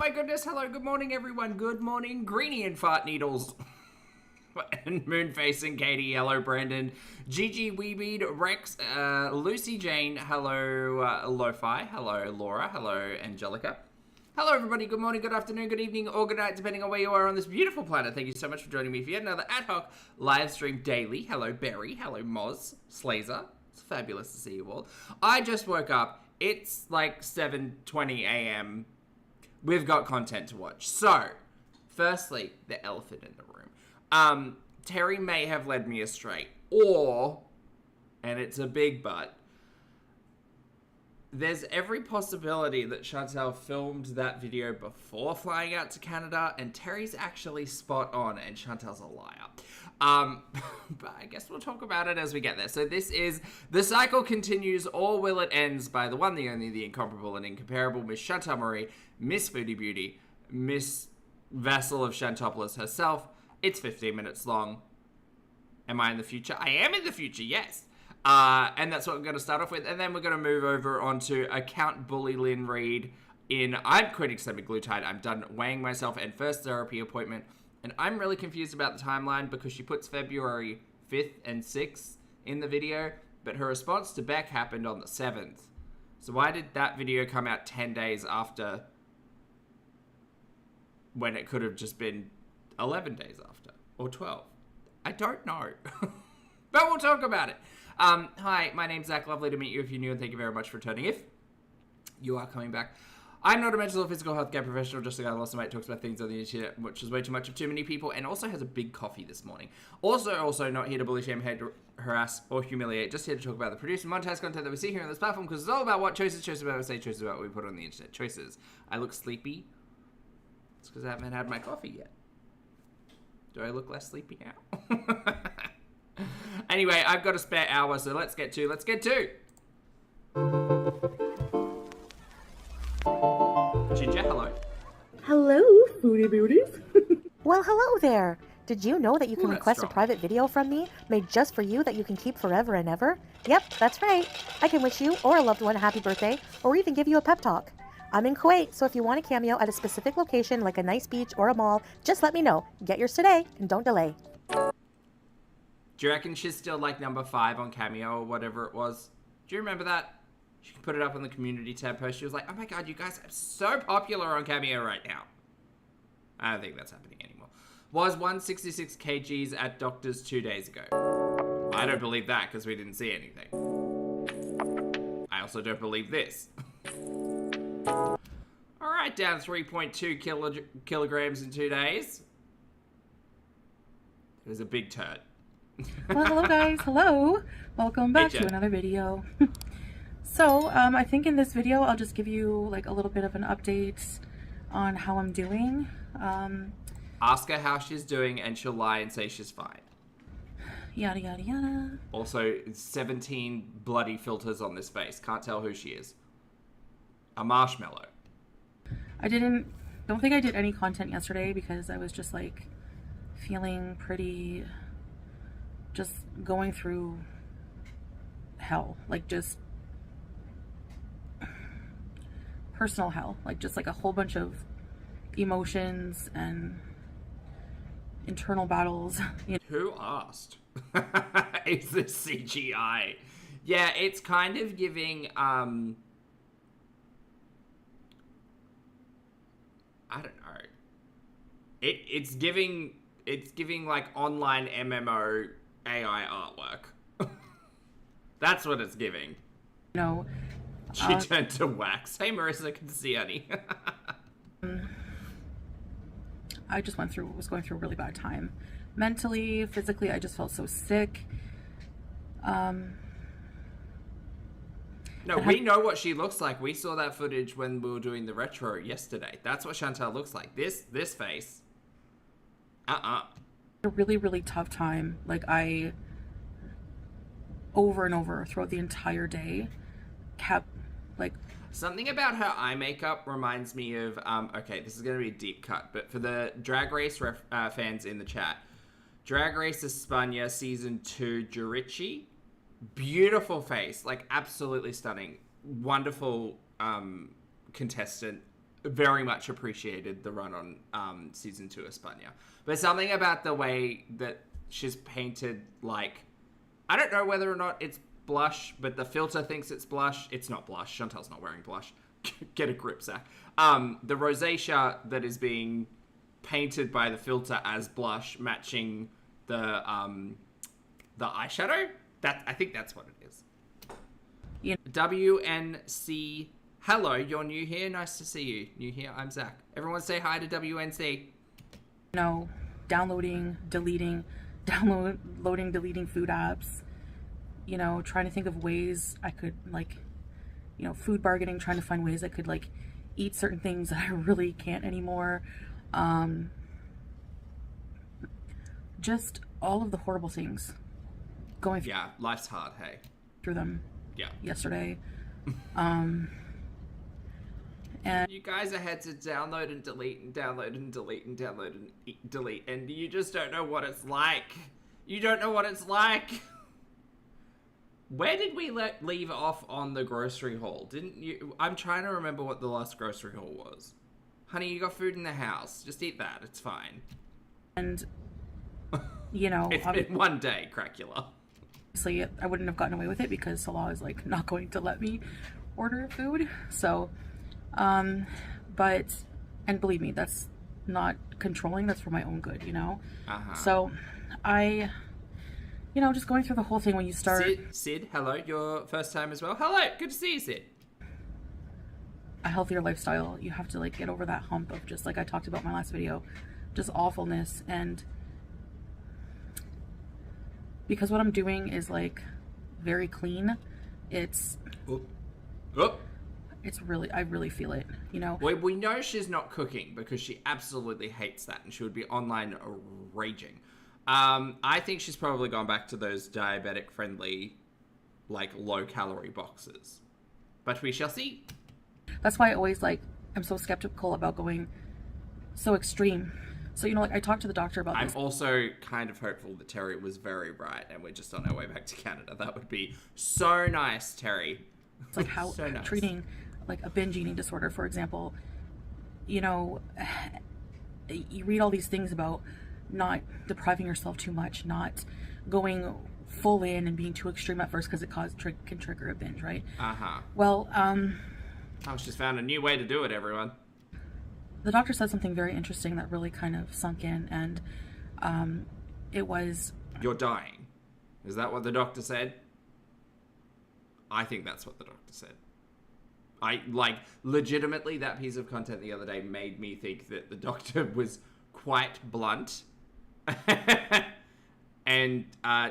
my goodness. Hello, good morning, everyone. Good morning, Greenie and Fart Needles. And Moonface and Katie. Hello, Brandon. Gigi, Weebeed, Rex, Lucy Jane. Hello, Lo-Fi. Hello, Laura. Hello, Angelica. Hello, everybody. Good morning, good afternoon, good evening, or good night, depending on where you are on this beautiful planet. Thank you so much for joining me for yet another ad hoc live stream daily. Hello, Berry. Hello, Moz. Slazer. It's fabulous to see you all. I just woke up. It's like 7:20 a.m. We've got content to watch. So, firstly, the elephant in the room. Terry may have led me astray. Or, and it's a big but, there's every possibility that Chantel filmed that video before flying out to Canada, and Terry's actually spot on, and Chantel's a liar. But I guess we'll talk about it as we get there. So this is The Cycle Continues, or Will It Ends, by the one, the only, the incomparable and incomparable Miss Chantel Marie, Miss Foodie Beauty, Miss Vassal of Chantopoulos herself. It's 15 minutes long. Am I in the future? I am in the future, yes. And that's what we're going to start off with. And then we're going to move over onto Accountboolyn Reid in I'm quitting semaglutide. I'm done weighing myself and first therapy appointment. And I'm really confused about the timeline because she puts February 5th and 6th in the video. But her response to Beck happened on the 7th. So why did that video come out 10 days after when it could have just been 11 days after? Or 12? I don't know. But we'll talk about it. Hi, my name's Zach. Lovely to meet you if you're new, and thank you very much for returning. If you are coming back, I'm not a mental or physical health care professional, just a guy who lost a mate, talks about things on the internet, which is way too much of too many people, and also has a big coffee this morning. Also not here to bully, shame, hate, harass, or humiliate, just here to talk about the produced and monetized content that we see here on this platform, because it's all about what choices about what we say, choices about what we put on the internet. Choices. I look sleepy. It's because I haven't had my coffee yet. Do I look less sleepy now? Anyway, I've got a spare hour, so let's get to. Ginger, hello. Hello, Foodie Beauties. Well, hello there. Did you know that you can request a private video from me, made just for you, that you can keep forever and ever? Yep, that's right. I can wish you or a loved one a happy birthday, or even give you a pep talk. I'm in Kuwait, so if you want a cameo at a specific location, like a nice beach or a mall, just let me know. Get yours today, and don't delay. Do you reckon she's still like number 5 on Cameo or whatever it was? Do you remember that? She put it up on the community tab post. She was like, oh my god, you guys are so popular on Cameo right now. I don't think that's happening anymore. Was 166 kgs at doctor's 2 days ago. I don't believe that because we didn't see anything. I also don't believe this. Alright, down 3.2 kilograms in 2 days. It was a big turd. Well, hello guys. Hello. Welcome back to another video. So, I think in this video, I'll just give you like a little bit of an update on how I'm doing. Ask her how she's doing and she'll lie and say she's fine. Yada, yada, yada. Also, 17 bloody filters on this face. Can't tell who she is. A marshmallow. Don't think I did any content yesterday because I was just like feeling pretty, just going through hell, like just personal hell, like just like a whole bunch of emotions and internal battles. You know? Who asked? Is this CGI? Yeah, it's kind of giving, I don't know. It's giving like online MMO AI artwork. That's what it's giving. No. She turned to wax. Hey Marissa, good to see you, honey. I just was going through a really bad time. Mentally, physically, I just felt so sick. No, we know what she looks like. We saw that footage when we were doing the retro yesterday. That's what Chantel looks like. This face. A really, really tough time. Like I, over and over throughout the entire day, kept like... Something about her eye makeup reminds me of, okay, this is going to be a deep cut, but for the Drag Race fans in the chat, Drag Race España Season 2 Jurichi, beautiful face, like absolutely stunning, wonderful contestant, very much appreciated the run on season 2 of Spania. But something about the way that she's painted, like, I don't know whether or not it's blush, but the filter thinks it's blush. It's not blush. Chantel's not wearing blush. Get a grip, Zach. The rosacea that is being painted by the filter as blush, matching the eyeshadow. I think that's what it is. Yeah. WNC. Hello, you're new here. Nice to see you. New here. I'm Zach. Everyone say hi to WNC. No, downloading, deleting food apps. You know, trying to think of ways I could, like, you know, food bargaining, trying to find ways I could, like, eat certain things that I really can't anymore. Just all of the horrible things going Yeah, life's hard, hey. through them. Yeah. Yesterday. And you guys are had to download and delete and download and delete and download and delete, and you just don't know what it's like. You don't know what it's like. Where did we leave off on the grocery haul? Didn't you? I'm trying to remember what the last grocery haul was. Honey, you got food in the house. Just eat that. It's fine. And, you know, it's been one day, Cracula. Obviously, I wouldn't have gotten away with it because Salah is, like, not going to let me order food. So, but, and believe me, that's not controlling. That's for my own good, you know? So, you know, just going through the whole thing when you start... Sid, hello. Your first time as well. Hello. Good to see you, Sid. A healthier lifestyle, you have to, like, get over that hump of just, like I talked about in my last video, just awfulness. And because what I'm doing is, like, very clean, it's really, I really feel it, you know? We know she's not cooking because she absolutely hates that and she would be online raging. I think she's probably gone back to those diabetic friendly, like, low calorie boxes, but we shall see. That's why I always, like, I'm so skeptical about going so extreme. So, you know, like, I talked to the doctor about this. I'm also kind of hopeful that Terry was very right and we're just on our way back to Canada. That would be so nice, Terry. It's like how so nice. Treating, like, a binge eating disorder, for example, you know, you read all these things about not depriving yourself too much, not going full in and being too extreme at first because it can trigger a binge, right? Well, I just found a new way to do it, everyone. The doctor said something very interesting that really kind of sunk in, and it was... You're dying. Is that what the doctor said? I think that's what the doctor said. Legitimately, that piece of content the other day made me think that the doctor was quite blunt and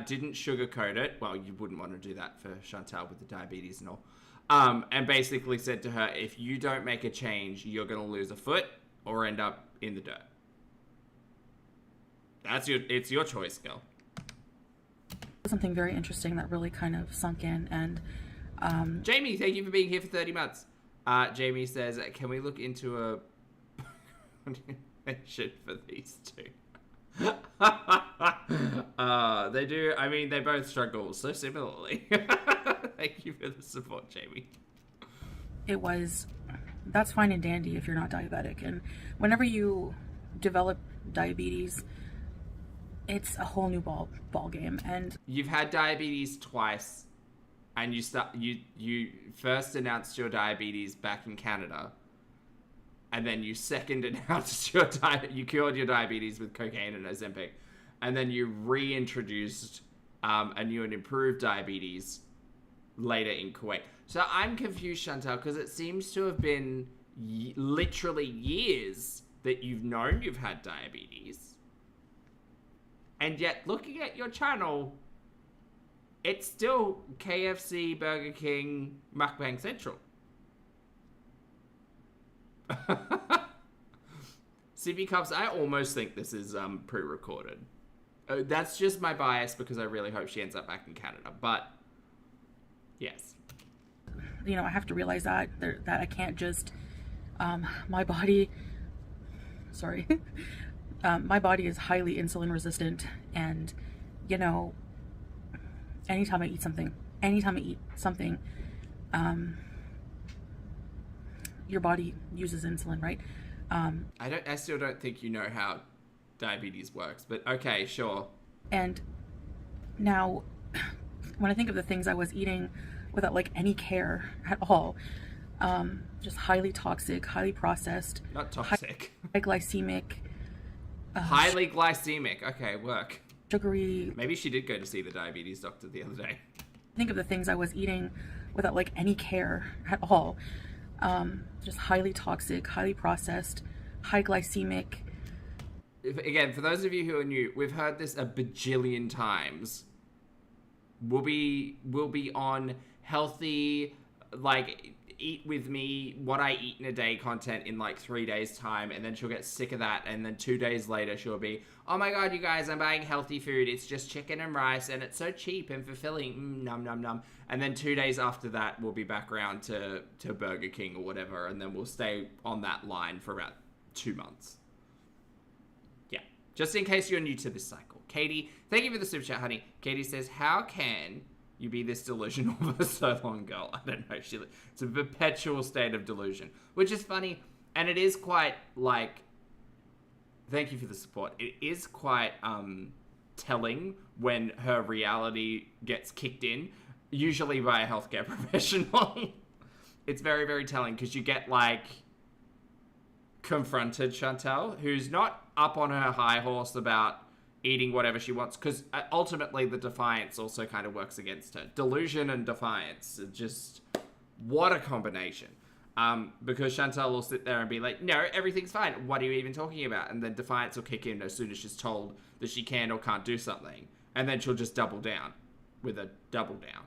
didn't sugarcoat it. Well, you wouldn't want to do that for Chantel with the diabetes and all. And basically said to her, if you don't make a change, you're going to lose a foot or end up in the dirt. It's your choice, girl. Something very interesting that really kind of sunk in, and Jamie, thank you for being here for 30 months. Jamie says, can we look into a shit for these two? They do. I mean, they both struggle so similarly. Thank you for the support, Jamie. That's fine and dandy if you're not diabetic. And whenever you develop diabetes, it's a whole new ball game. And you've had diabetes twice, and you first announced your diabetes back in Canada. And then you second announced you cured your diabetes with cocaine and Ozempic. And then you reintroduced a new and improved diabetes later in Kuwait. So I'm confused, Chantel, because it seems to have been literally years that you've known you've had diabetes. And yet, looking at your channel, it's still KFC, Burger King, Mukbang Central. CB Cups, I almost think this is pre-recorded. That's just my bias because I really hope she ends up back in Canada. But yes, you know, I have to realize that I can't just my body. Sorry, my body is highly insulin resistant, and you know, anytime I eat something, your body uses insulin, right? I still don't think you know how diabetes works, but okay, sure. And now, when I think of the things I was eating without like any care at all, just highly toxic, highly processed. Not toxic. High glycemic. Highly glycemic. Okay, work. Sugary. Maybe she did go to see the diabetes doctor the other day. Think of the things I was eating without like any care at all. Just highly toxic, highly processed, high glycemic. Again, for those of you who are new, we've heard this a bajillion times. We'll be on healthy, like, eat with me, what I eat in a day content in like 3 days time, and then she'll get sick of that, and then 2 days later she'll be, oh my god, you guys, I'm buying healthy food, it's just chicken and rice, and it's so cheap and fulfilling, num num num. And then 2 days after that, we'll be back around to Burger King or whatever, and then we'll stay on that line for about 2 months. Yeah, just in case you're new to this cycle. Katie, thank you for the super chat, honey. Katie says, how can you be this delusional for so long, girl? I don't know. It's a perpetual state of delusion, which is funny. And it is quite like, thank you for the support. It is quite telling when her reality gets kicked in, usually by a healthcare professional. It's very, very telling because you get like confronted Chantel, who's not up on her high horse about eating whatever she wants, because ultimately the defiance also kind of works against her. Delusion and defiance, just what a combination. Because Chantel will sit there and be like, no, everything's fine, what are you even talking about? And then defiance will kick in as soon as she's told that she can or can't do something, and then she'll just double down with a double down.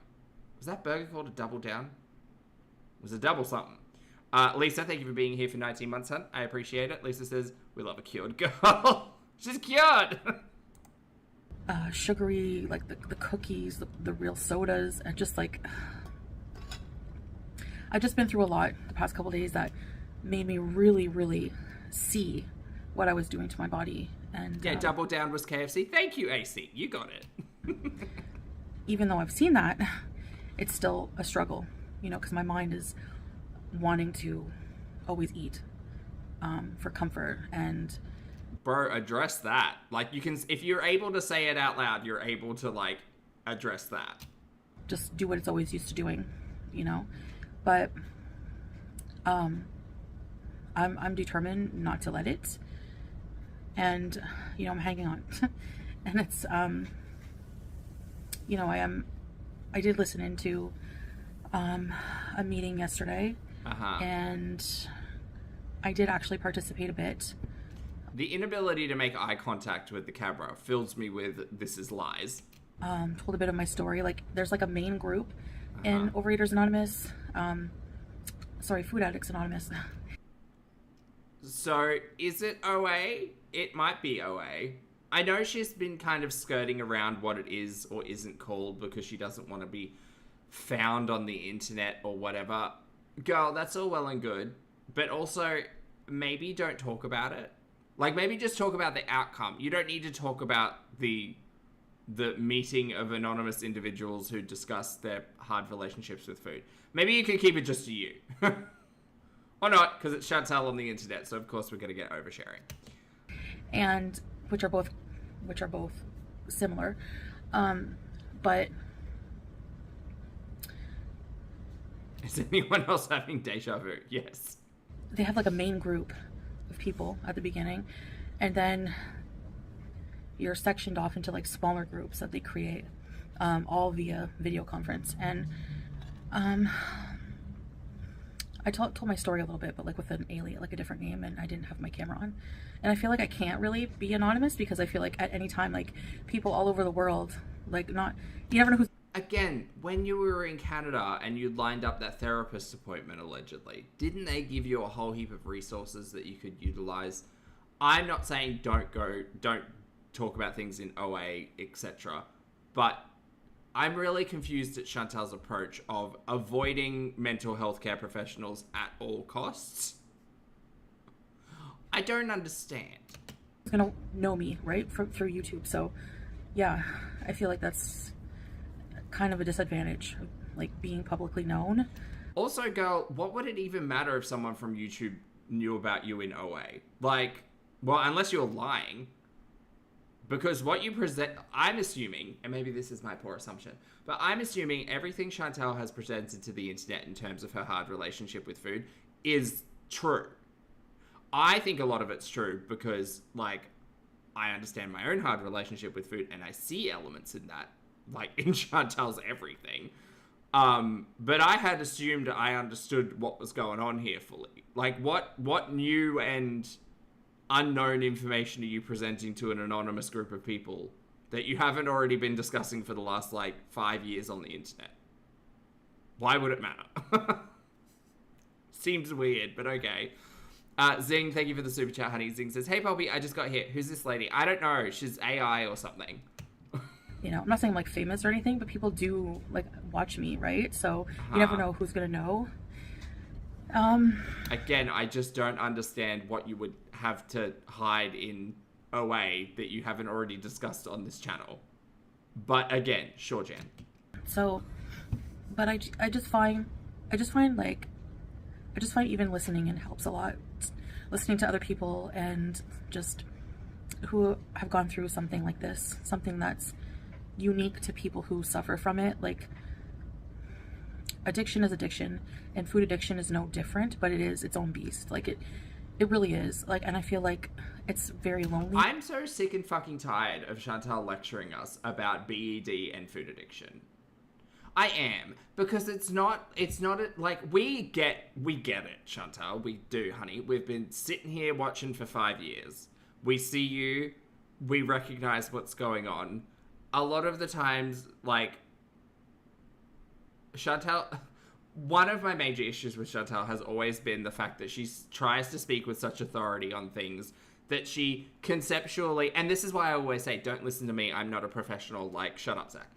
Was that burger called a double down? It was a double something. Lisa, thank you for being here for 19 months, hun. I appreciate it. Lisa says, we love a cured girl. She's cured. Sugary, like the cookies, the real sodas, and just like, I've just been through a lot the past couple days that made me really, really see what I was doing to my body. And yeah, double down was KFC. Thank you, AC. You got it. Even though I've seen that, it's still a struggle, you know, because my mind is wanting to always eat for comfort. And bro, address that. Like, you can, if you're able to say it out loud, you're able to like address that. Just do what it's always used to doing, you know. But I'm determined not to let it, and you know, I'm hanging on. And it's you know, I did listen into a meeting yesterday, and I did actually participate a bit. The inability to make eye contact with the camera fills me with this is lies. Told a bit of my story. Like, there's like a main group in Overeaters Anonymous. Food Addicts Anonymous. So, is it OA? It might be OA. I know she's been kind of skirting around what it is or isn't called because she doesn't want to be found on the internet or whatever. Girl, that's all well and good. But also, maybe don't talk about it. Like, maybe just talk about the outcome. You don't need to talk about the meeting of anonymous individuals who discuss their hard relationships with food. Maybe you can keep it just to you. Or not, because it's Chantel on the internet, so of course we're going to get oversharing. And which are both similar. But is anyone else having deja vu? Yes. They have like a main group of people at the beginning, and then you're sectioned off into like smaller groups that they create, all via video conference. And I told my story a little bit, but like with an alien, like a different name, and I didn't have my camera on. And I feel like I can't really be anonymous because I feel like at any time, like, people all over the world, like, you never know who's... Again, when you were in Canada and you lined up that therapist appointment, allegedly, didn't they give you a whole heap of resources that you could utilize? I'm not saying don't talk about things in OA, etc. But I'm really confused at Chantel's approach of avoiding mental health care professionals at all costs. I don't understand. It's gonna know me, right, through YouTube. So, yeah, I feel like that's kind of a disadvantage, like being publicly known. Also, girl, what would it even matter if someone from YouTube knew about you in OA? Like, well, unless you're lying. Because what you present, I'm assuming, and maybe this is my poor assumption, but I'm assuming everything Chantel has presented to the internet in terms of her hard relationship with food is true. I think a lot of it's true because, like, I understand my own hard relationship with food and I see elements in that, like in Chantel's everything. But I had assumed I understood what was going on here fully. Like, what new and unknown information are you presenting to an anonymous group of people that you haven't already been discussing for the last, like, 5 years on the internet? Why would it matter? Seems weird, but okay. Zing, thank you for the super chat, honey. Zing says, hey, Poppy, I just got hit. Who's this lady? I don't know. She's AI or something. You know, I'm not saying I'm, like, famous or anything, but people do, like, watch me, right? So you never know who's gonna know. Again, I just don't understand what you would have to hide in OA that you haven't already discussed on this channel. But again, sure, Jen. So, but I just find even listening in helps a lot. Listening to other people and just who have gone through something like this, something that's unique to people who suffer from it. Like, addiction is addiction, and food addiction is no different, but it is its own beast. Like, it really is. Like, and I feel like it's very lonely. I'm so sick and fucking tired of Chantel lecturing us about BED and food addiction. I am, because it's not like, we get it, Chantel. We do, honey. We've been sitting here watching for 5 years. We see you. We recognize what's going on. A lot of the times, like, Chantel, one of my major issues with Chantel has always been the fact that she tries to speak with such authority on things that she conceptually, and this is why I always say, don't listen to me, I'm not a professional, like, shut up, Zach.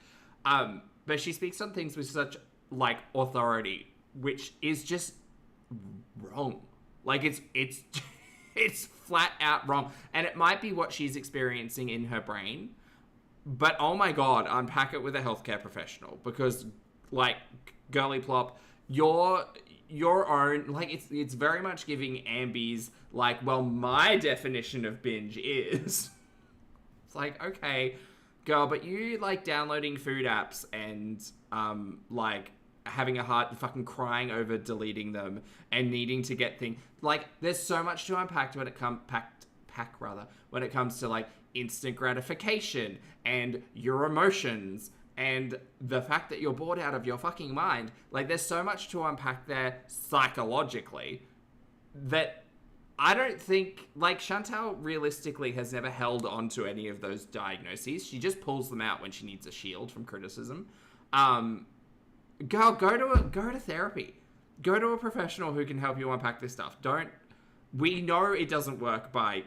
But she speaks on things with such, like, authority, which is just wrong. Like, it's flat out wrong. And it might be what she's experiencing in her brain, but oh my God, unpack it with a healthcare professional, because, like, girly plop, your own, like, it's very much giving Ambi's, like, well, my definition of binge is, it's like, okay, girl, but you, like, downloading food apps and, like, having a heart fucking crying over deleting them and needing to get things, like, there's so much to unpack when it when it comes to, like, instant gratification and your emotions and the fact that you're bored out of your fucking mind. Like, there's so much to unpack there psychologically that I don't think, like, Chantel realistically has never held on to any of those diagnoses. She just pulls them out when she needs a shield from criticism. Girl, go to therapy. Go to a professional who can help you unpack this stuff. We know it doesn't work by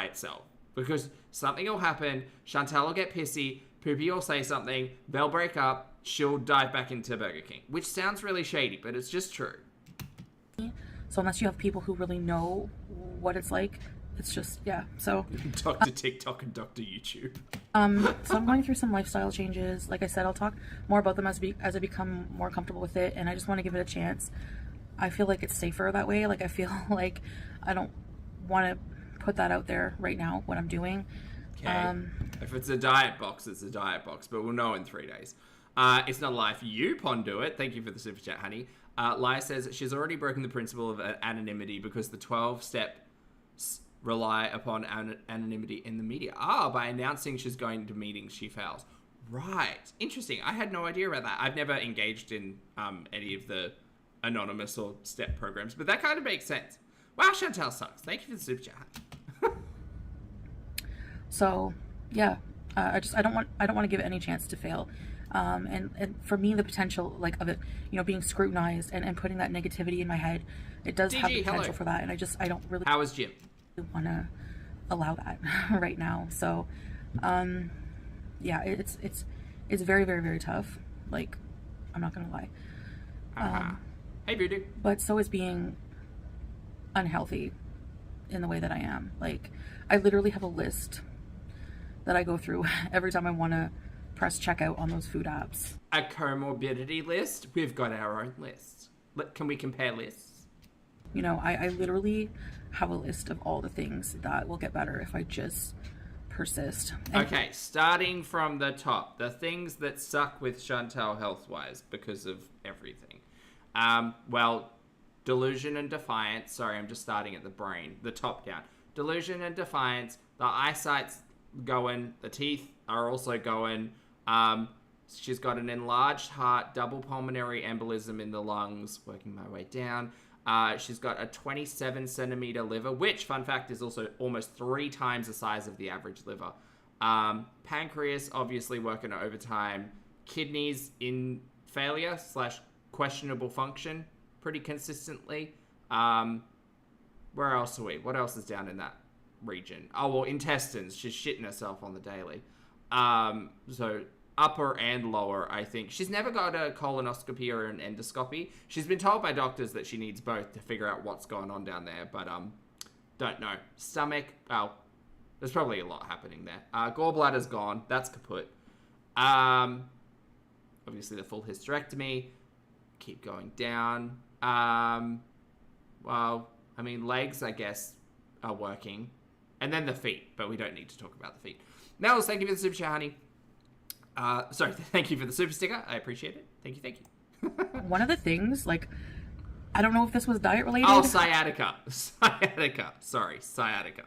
itself, because something will happen, Chantel will get pissy, Poopy will say something, they'll break up, she'll dive back into Burger King, which sounds really shady, but it's just true. So unless you have people who really know what it's like, it's just, yeah, so. Dr. TikTok and Dr. YouTube. So I'm going through some lifestyle changes. Like I said, I'll talk more about them as I become more comfortable with it, and I just want to give it a chance. I feel like it's safer that way. Like, I feel like I don't want to put that out there right now, what I'm doing. Okay. If it's a diet box, it's a diet box, but we'll know in 3 days. It's not a lie for you, Ponduit. Thank you for the super chat, honey. Laya says she's already broken the principle of anonymity because the 12 steps rely upon anonymity in the media. By announcing she's going to meetings, she fails. Right. Interesting. I had no idea about that. I've never engaged in any of the anonymous or step programs, but that kind of makes sense. Wow, Chantel sucks. Thank you for the super chat. So, yeah, I don't want to give it any chance to fail. And for me, the potential, like, of it, you know, being scrutinized and putting that negativity in my head, it does have the potential for that. And I don't really. How is Jim? Want to allow that right now. So, yeah, it's very, very, very tough. Like, I'm not gonna lie. Hey, Voodoo. But so is being unhealthy in the way that I am. Like, I literally have a list that I go through every time I want to press checkout on those food apps. A comorbidity list? We've got our own list. Can we compare lists? You know, I literally have a list of all the things that will get better if I just persist. Okay, starting from the top, the things that suck with Chantel health-wise because of everything. Well, delusion and defiance. Sorry, I'm just starting at the brain, the top down. Delusion and defiance. The eyesight's going. The teeth are also going. She's got an enlarged heart, double pulmonary embolism in the lungs. Working my way down. She's got a 27 centimeter liver, which, fun fact, is also almost 3 times the size of the average liver. Pancreas, obviously working overtime. Kidneys in failure / questionable function pretty consistently. Where else are we? What else is down in that region? Oh, well, intestines. She's shitting herself on the daily. So upper and lower, I think. She's never got a colonoscopy or an endoscopy. She's been told by doctors that she needs both to figure out what's going on down there, but don't know. Stomach, well, there's probably a lot happening there. Gallbladder's gone. That's kaput. Obviously the full hysterectomy. Keep going down. Well, I mean, legs, I guess, are working. And then the feet, but we don't need to talk about the feet. Nels, thank you for the super chat, honey. Sorry, thank you for the super sticker. I appreciate it. Thank you. One of the things, like, I don't know if this was diet related. Oh, sciatica. Sorry, sciatica.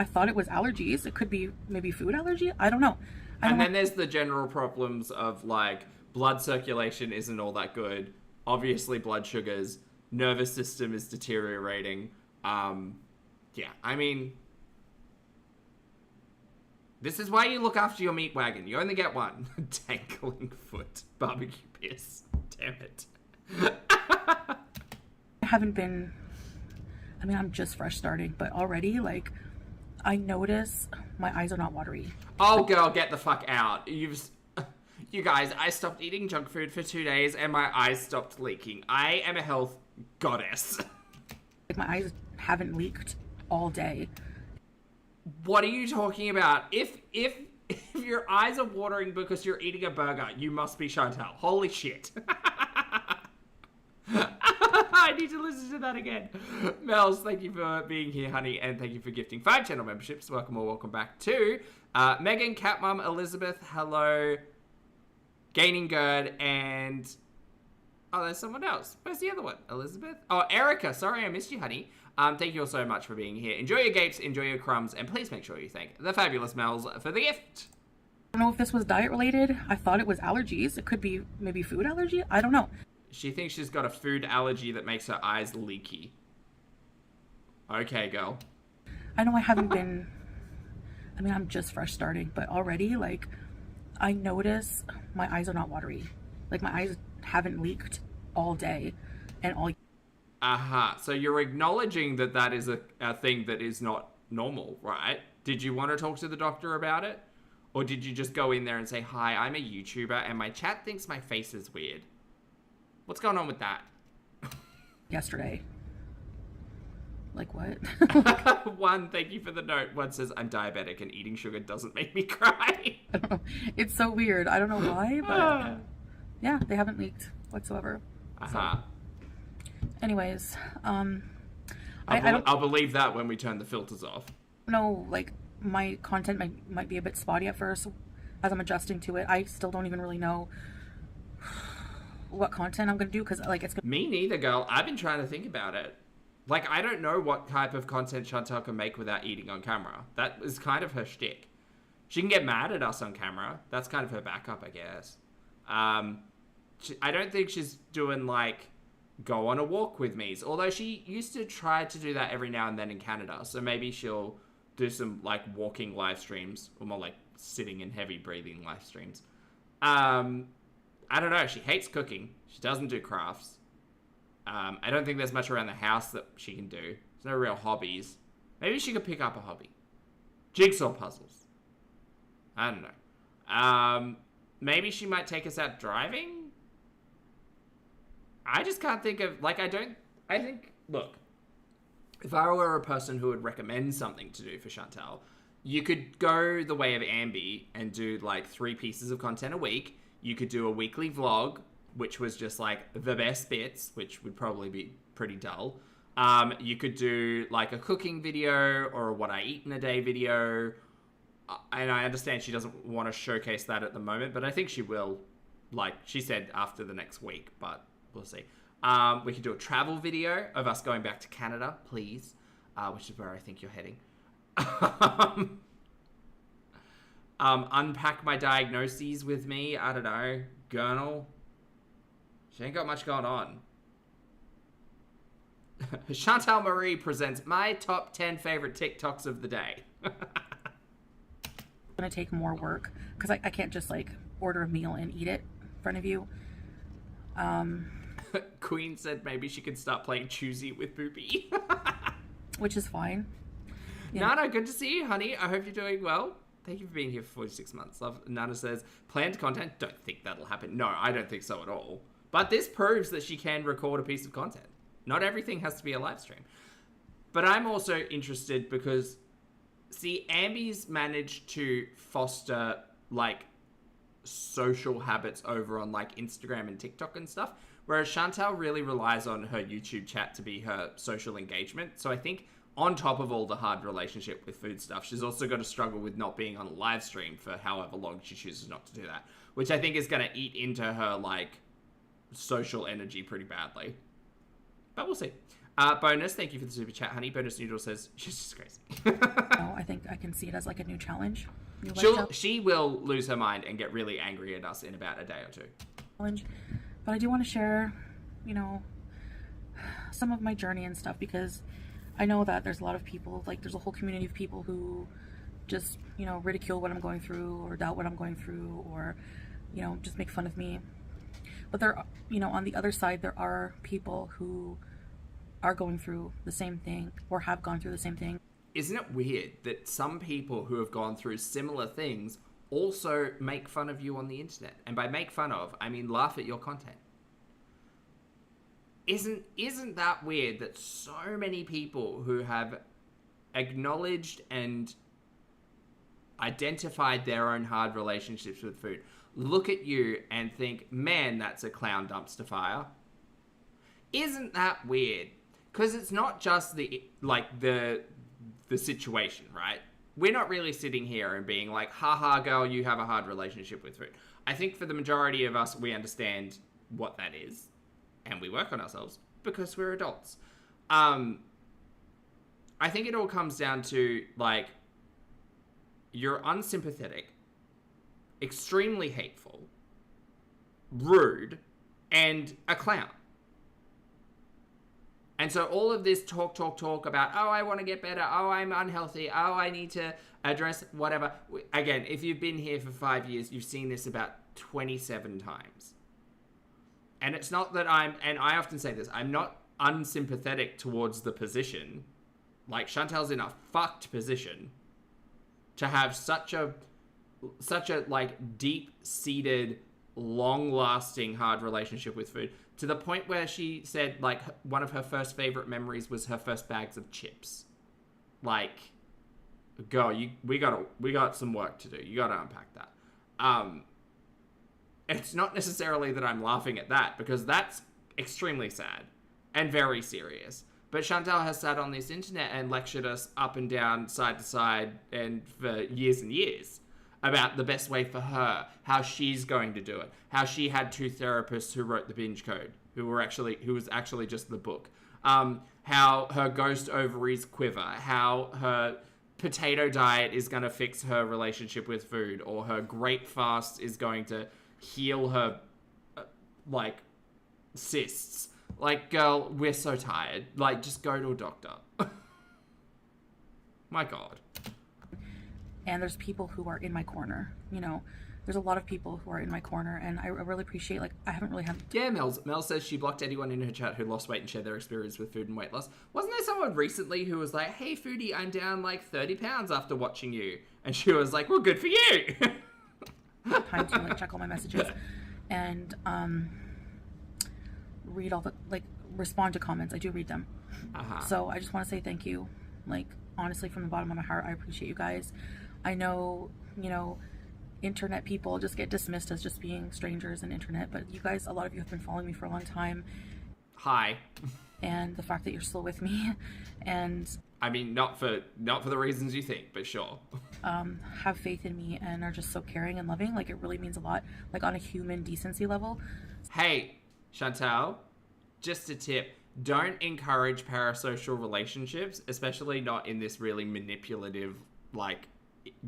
I thought it was allergies. It could be maybe food allergy. I don't know. And then there's the general problems of, like, blood circulation isn't all that good. Obviously, blood sugars. Nervous system is deteriorating. Yeah, I mean, this is why you look after your meat wagon. You only get one. Dangling foot. Barbecue piss. Damn it. I haven't been... I mean, I'm just fresh starting, but already, like, I notice my eyes are not watery. Oh, girl, get the fuck out. You guys, I stopped eating junk food for 2 days and my eyes stopped leaking. I am a health goddess. Like, my eyes haven't leaked all day. What are you talking about? If your eyes are watering because you're eating a burger, you must be Chantel. Holy shit. I need to listen to that again. Mels, thank you for being here, honey, and thank you for gifting 5 channel memberships. Welcome or welcome back to Megan, Catmum, Elizabeth, hello, Gaining Gerd, and... Oh, there's someone else. Where's the other one? Elizabeth? Oh, Erica. Sorry, I missed you, honey. Thank you all so much for being here. Enjoy your gapes, enjoy your crumbs, and please make sure you thank the fabulous Mels for the gift. I don't know if this was diet related. I thought it was allergies. It could be maybe food allergy. I don't know. She thinks she's got a food allergy that makes her eyes leaky. Okay, girl. I know I haven't been... I mean, I'm just fresh starting, but already, like, I notice my eyes are not watery. Like, my eyes haven't leaked all day and all... So you're acknowledging that that is a thing that is not normal, right? Did you want to talk to the doctor about it? Or did you just go in there and say, hi, I'm a YouTuber and my chat thinks my face is weird? What's going on with that? Yesterday. Like, what? One, thank you for the note. One says, I'm diabetic and eating sugar doesn't make me cry. I don't know. It's so weird. I don't know why, but yeah, they haven't leaked whatsoever. So, anyways, I'll believe that when we turn the filters off. No, like, my content might be a bit spotty at first as I'm adjusting to it. I still don't even really know what content I'm gonna do because, like, it's gonna... Me neither, girl. I've been trying to think about it. Like, I don't know what type of content Chantel can make without eating on camera. That is kind of her shtick. She can get mad at us on camera. That's kind of her backup, I guess. I don't think she's doing, like, go on a walk with me. Although she used to try to do that every now and then in Canada. So maybe she'll do some, like, walking live streams. Or more like sitting and heavy breathing live streams. I don't know. She hates cooking. She doesn't do crafts. I don't think there's much around the house that she can do. There's no real hobbies. Maybe she could pick up a hobby. Jigsaw puzzles. I don't know. Maybe she might take us out driving? I just can't think of... Like, I think... Look. If I were a person who would recommend something to do for Chantel, you could go the way of Ambi and do, like, 3 pieces of content a week. You could do a weekly vlog which was just like the best bits, which would probably be pretty dull. You could do like a cooking video or a what I eat in a day video. And I understand she doesn't want to showcase that at the moment, but I think she will, like she said, after the next week, but we'll see. We could do a travel video of us going back to Canada, please, which is where I think you're heading. Unpack my diagnoses with me. I don't know. Gurnal. She ain't got much going on. Chantel Marie presents my top 10 favorite TikToks of the day. Gonna take more work because I can't just like order a meal and eat it in front of you. Queen said maybe she could start playing Choosy with Boopy. Which is fine. Nana, good to see you, honey. I hope you're doing well. Thank you for being here for 46 months. Love. Nana says, planned content? Don't think that'll happen. No, I don't think so at all. But this proves that she can record a piece of content. Not everything has to be a live stream. But I'm also interested because, see, Ambi's managed to foster, like, social habits over on, like, Instagram and TikTok and stuff, whereas Chantel really relies on her YouTube chat to be her social engagement. So I think on top of all the hard relationship with food stuff, she's also got to struggle with not being on a live stream for however long she chooses not to do that, which I think is going to eat into her, like, social energy pretty badly. But we'll see. Bonus, thank you for the super chat, honey. Bonus Noodle says, she's just crazy. No, I think I can see it as like a new challenge. She will lose her mind and get really angry at us in about a day or two. Challenge. But I do want to share, you know, some of my journey and stuff, because I know that there's a lot of people, like there's a whole community of people who just, you know, ridicule what I'm going through or doubt what I'm going through or, you know, just make fun of me. But there, you know, on the other side, there are people who are going through the same thing or have gone through the same thing. Isn't it weird that some people who have gone through similar things also make fun of you on the internet? And by make fun of, I mean laugh at your content. Isn't that weird that so many people who have acknowledged and identified their own hard relationships with food look at you and think, man, that's a clown dumpster fire? Isn't that weird? Because it's not just the situation, right? We're not really sitting here and being like, haha, girl, you have a hard relationship with food. I think for the majority of us, we understand what that is. And we work on ourselves because we're adults. I think it all comes down to, like, you're unsympathetic, extremely hateful, rude, and a clown. And so all of this talk about, oh, I want to get better, oh, I'm unhealthy, oh, I need to address whatever. Again, if you've been here for 5 years, you've seen this about 27 times. And it's not that and I often say this, I'm not unsympathetic towards the position. Like, Chantel's in a fucked position to have such a like deep-seated, long-lasting, hard relationship with food, to the point where she said, like, one of her first favorite memories was her first bags of chips. Like, girl, we got some work to do. You gotta unpack that. It's not necessarily that I'm laughing at that, because that's extremely sad and very serious. But Chantel has sat on this internet and lectured us up and down, side to side, and for years and years about the best way for her, how she's going to do it, how she had 2 therapists who wrote the binge code, who was actually just the book, how her ghost ovaries quiver, how her potato diet is going to fix her relationship with food, or her grape fast is going to heal her, like, cysts. Like, girl, we're so tired. Like, just go to a doctor. My God. And there's people who are in my corner, you know. There's a lot of people who are in my corner, and I really appreciate, like, I haven't really had... Yeah, Mel says she blocked anyone in her chat who lost weight and shared their experience with food and weight loss. Wasn't there someone recently who was like, hey, Foodie, I'm down, like, 30 pounds after watching you? And she was like, well, good for you! Time to, like, check all my messages and read all the, like, respond to comments. I do read them. So I just want to say thank you. Like, honestly, from the bottom of my heart, I appreciate you guys. I know, you know, internet people just get dismissed as just being strangers in internet, but you guys, a lot of you have been following me for a long time. Hi. And the fact that you're still with me, and I mean, not for the reasons you think, but sure. Have faith in me and are just so caring and loving. Like, it really means a lot, like on a human decency level. Hey, Chantel, just a tip. Don't encourage parasocial relationships, especially not in this really manipulative, like,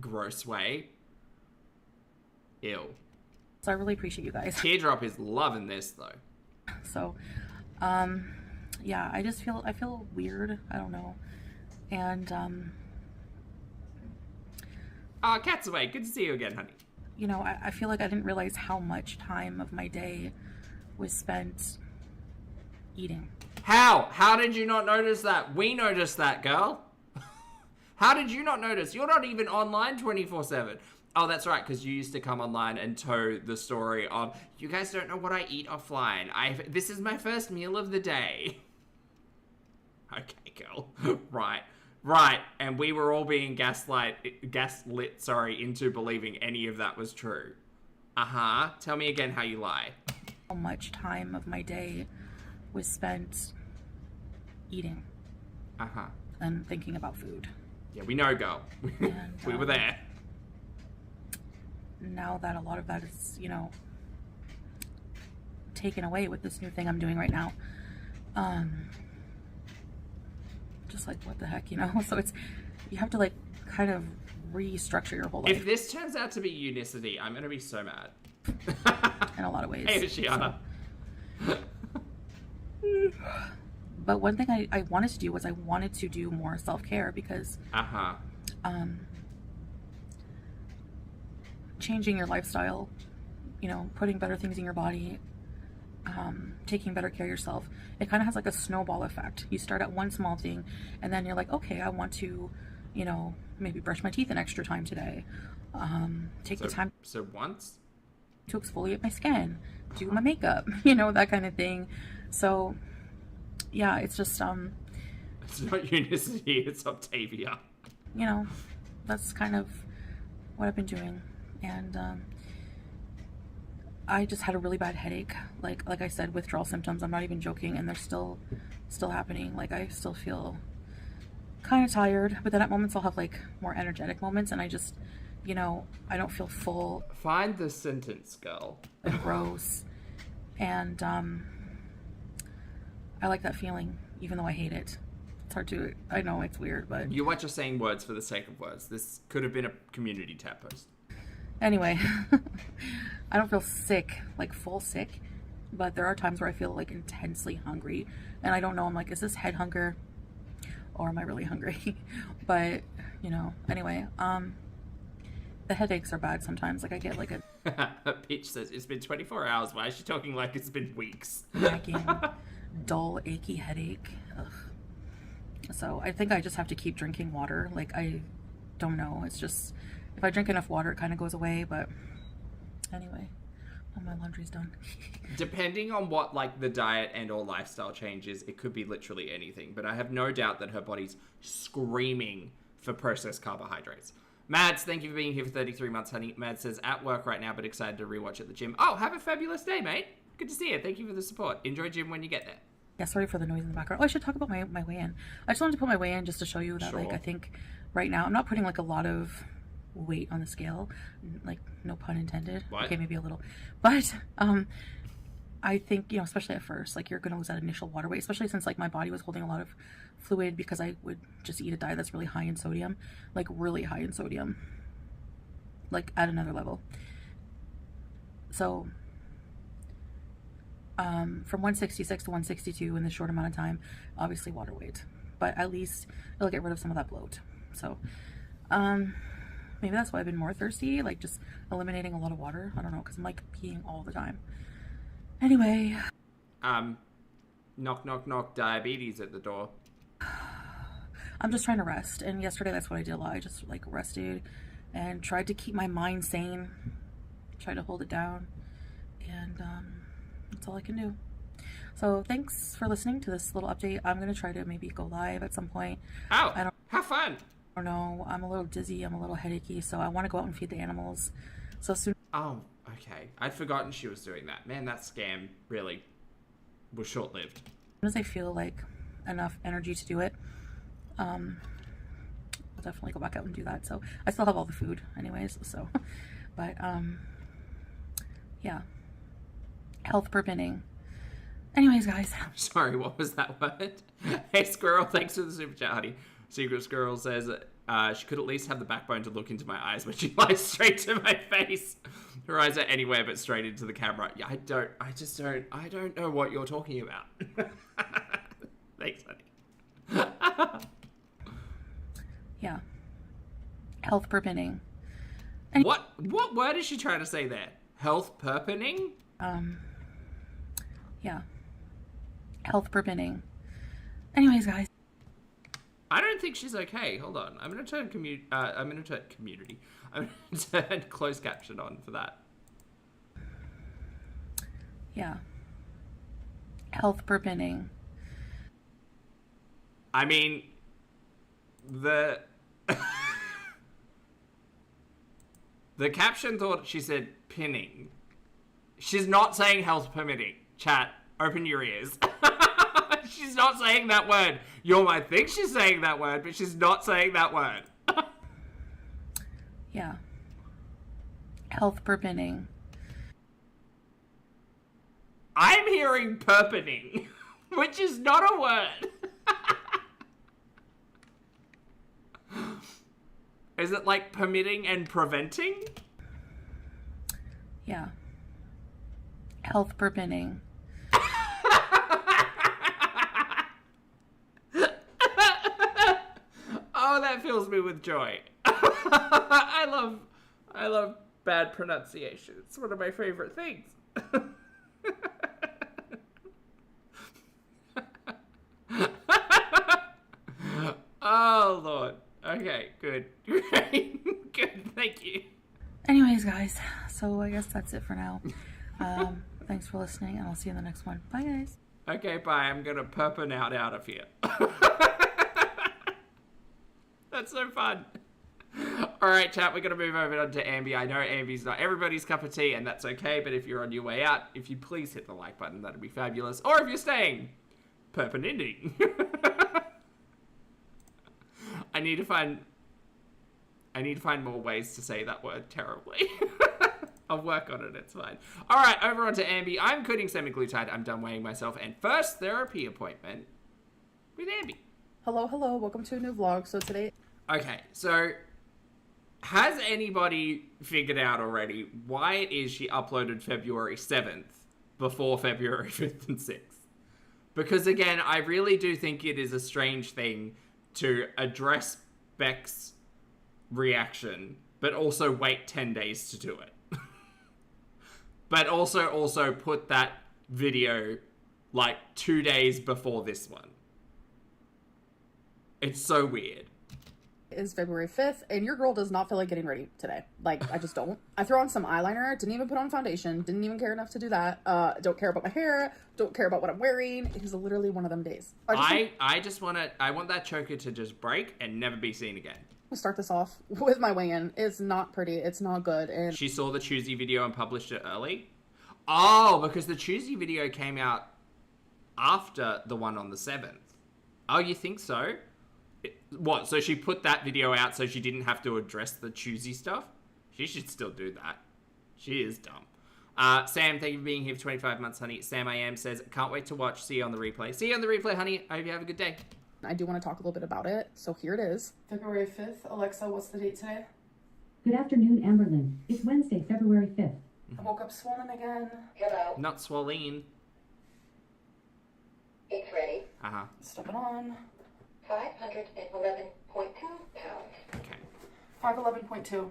gross way. Ew. So I really appreciate you guys. Teardrop is loving this, though. So, yeah, I feel weird. I don't know. And, Cat's away. Good to see you again, honey. You know, I feel like I didn't realize how much time of my day was spent eating. How did you not notice that? We noticed that, girl. How did you not notice? You're not even online 24/7. Oh, that's right, because you used to come online and tow the story of, you guys don't know what I eat offline. This is my first meal of the day. Okay, girl. Right. And we were all being gaslit, into believing any of that was true. Uh-huh. Tell me again how you lie. How much time of my day was spent eating. Uh-huh. And thinking about food. Yeah, we know, girl. And, we were there. Now that a lot of that is, you know, taken away with this new thing I'm doing right now. Just like, what the heck, you know? So you have to, like, kind of restructure your whole life. If this turns out to be unicity, I'm going to be so mad. In a lot of ways. Hey, Shiana. So. But one thing I wanted to do was I wanted to do more self-care because changing your lifestyle, you know, putting better things in your body, taking better care of yourself, it kind of has like a snowball effect. You start at one small thing and then you're like, okay, I want to, you know, maybe brush my teeth an extra time today, the time so once to exfoliate my skin, do my makeup, you know, that kind of thing. So yeah, it's just it's not unicity, it's Octavia. You know, that's kind of what I've been doing. And I just had a really bad headache, like I said, withdrawal symptoms. I'm not even joking, and they're still happening. Like, I still feel kind of tired, but then at moments I'll have like more energetic moments, and I just, you know, I don't feel full. Find the sentence, girl. And gross. And I like that feeling, even though I hate it. It's hard to, I know it's weird, but you watch us saying words for the sake of words. This could have been a community tab post. Anyway, I don't feel sick, like full sick, but there are times where I feel like intensely hungry, and I don't know, I'm like, is this head hunger or am I really hungry? But, you know, anyway, the headaches are bad sometimes. Like, I get like a Peach says it's been 24 hours. Why is she talking like it's been weeks? nagging, dull, achy headache. Ugh. So I think I just have to keep drinking water. Like, I don't know, it's just, if I drink enough water, it kind of goes away. But anyway, all my laundry's done. Depending on what, like, the diet and or lifestyle changes, it could be literally anything. But I have no doubt that her body's screaming for processed carbohydrates. Mads, thank you for being here for 33 months, honey. Mads says, at work right now, but excited to rewatch at the gym. Oh, have a fabulous day, mate. Good to see you. Thank you for the support. Enjoy gym when you get there. Yeah, sorry for the noise in the background. Oh, I should talk about my weigh-in. I just wanted to put my weigh-in just to show you that, like, I think right now I'm not putting like a lot of weight on the scale, like, no pun intended. What? Okay, maybe a little, but I think, you know, especially at first, like, you're gonna lose that initial water weight, especially since, like, my body was holding a lot of fluid because I would just eat a diet that's really high in sodium, like really high in sodium, like at another level. So from 166 to 162 in this short amount of time, obviously water weight, but at least it'll get rid of some of that bloat. So maybe that's why I've been more thirsty, like just eliminating a lot of water. I don't know, because I'm like peeing all the time. Anyway. Knock, knock, knock, diabetes at the door. I'm just trying to rest, and yesterday that's what I did a lot. I just like rested and tried to keep my mind sane, tried to hold it down, and that's all I can do. So thanks for listening to this little update. I'm gonna try to maybe go live at some point. Oh, I don't have fun. know. I'm a little dizzy. I'm a little headachy, so I want to go out and feed the animals. So soon Oh, okay. I'd forgotten she was doing that. Man, that scam really was short-lived. as I feel like enough energy to do it, I'll definitely go back out and do that. So I still have all the food anyways, so, but, yeah, health permitting. Anyways, guys. Sorry, what was that word? Hey, Squirrel, thanks for the super chat, honey. Secret Squirrel says she could at least have the backbone to look into my eyes when she lies straight to my face. Her eyes are anywhere but straight into the camera. Yeah, I don't know what you're talking about. Thanks, honey. Yeah. Health permitting. What word is she trying to say there? Health permitting? Yeah. Health permitting. Anyways, guys. I don't think she's okay. Hold on. I'm gonna turn community. I'm gonna turn closed caption on for that. Yeah. Health permitting. I mean, the caption thought she said pinning. She's not saying health permitting. Chat, open your ears. She's not saying that word. You might think she's saying that word, but she's not saying that word. Yeah. Health permitting. I'm hearing perpening, which is not a word. Is it like permitting and preventing? Yeah. Health permitting. Oh, that fills me with joy. I love bad pronunciation. It's one of my favorite things. Oh, Lord. Okay, good. Great. Good, thank you. Anyways, guys, so I guess that's it for now. Thanks for listening, and I'll see you in the next one. Bye, guys. Okay, bye. I'm gonna purpin out of here. That's so fun. Alright, chat, we're gonna move over to Ambi. I know Ambi's not everybody's cup of tea, and that's okay, but if you're on your way out, if you please hit the like button, that'd be fabulous. Or if you're staying, perpinending. I need to find more ways to say that word terribly. I'll work on it, it's fine. Alright, over on to Ambi. I'm quitting semaglutide. I'm done weighing myself. And first therapy appointment with Ambi. Hello, hello. Welcome to a new vlog. So today... Okay, so has anybody figured out already why it is she uploaded February 7th before February 5th and 6th? Because again, I really do think it is a strange thing to address Beck's reaction, but also wait 10 days to do it. But also put that video like 2 days before this one. It's so weird. Is February 5th, and your girl does not feel like getting ready today. Like, I just don't. I threw on some eyeliner, didn't even put on foundation, didn't even care enough to do that. Don't care about my hair, don't care about what I'm wearing. It is literally one of them days. I want that choker to just break and never be seen again. Start this off with my weigh-in. It's not pretty, it's not good, and... She saw the Choosy video and published it early? Oh, because the Choosy video came out after the one on the 7th. Oh, you think so? What, so she put that video out so she didn't have to address the Choosy stuff? She should still do that. She is dumb. Sam, thank you for being here for 25 months, honey. Sam I Am says, can't wait to watch. See you on the replay. See you on the replay, honey. I hope you have a good day. I do want to talk a little bit about it, so here it is. February 5th. Alexa, what's the date today? Good afternoon, Amberlyn. It's Wednesday, February 5th. I woke up swollen again. Hello. Not swollen. It's ready. Uh-huh. Step it on. 511.2 pounds. Okay. 511.2.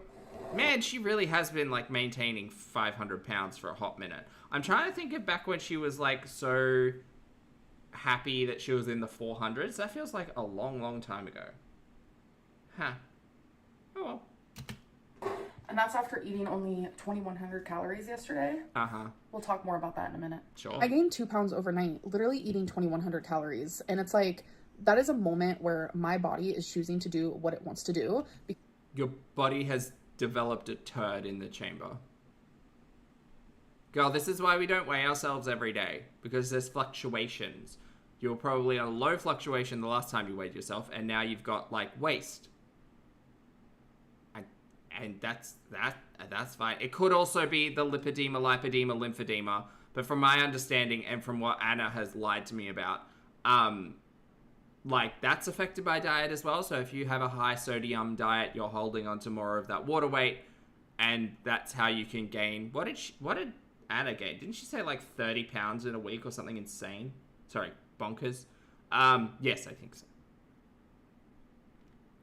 Man, she really has been, like, maintaining 500 pounds for a hot minute. I'm trying to think of back when she was, like, so happy that she was in the 400s. That feels like a long, long time ago. Huh. Oh, well. And that's after eating only 2,100 calories yesterday. Uh-huh. We'll talk more about that in a minute. Sure. I gained 2 pounds overnight, literally eating 2,100 calories. And it's like, that is a moment where my body is choosing to do what it wants to do. Your body has developed a turd in the chamber. Girl, this is why we don't weigh ourselves every day, because there's fluctuations. You were probably on a low fluctuation the last time you weighed yourself, and now you've got, like, waist. And that's fine. It could also be the lipedema, lipedema, lymphedema, but from my understanding and from what Anna has lied to me about, like, that's affected by diet as well. So if you have a high sodium diet, you're holding on to more of that water weight, and that's how you can gain. What did Anna gain? Didn't she say like 30 pounds in a week or something insane? Sorry, bonkers. Yes, I think so.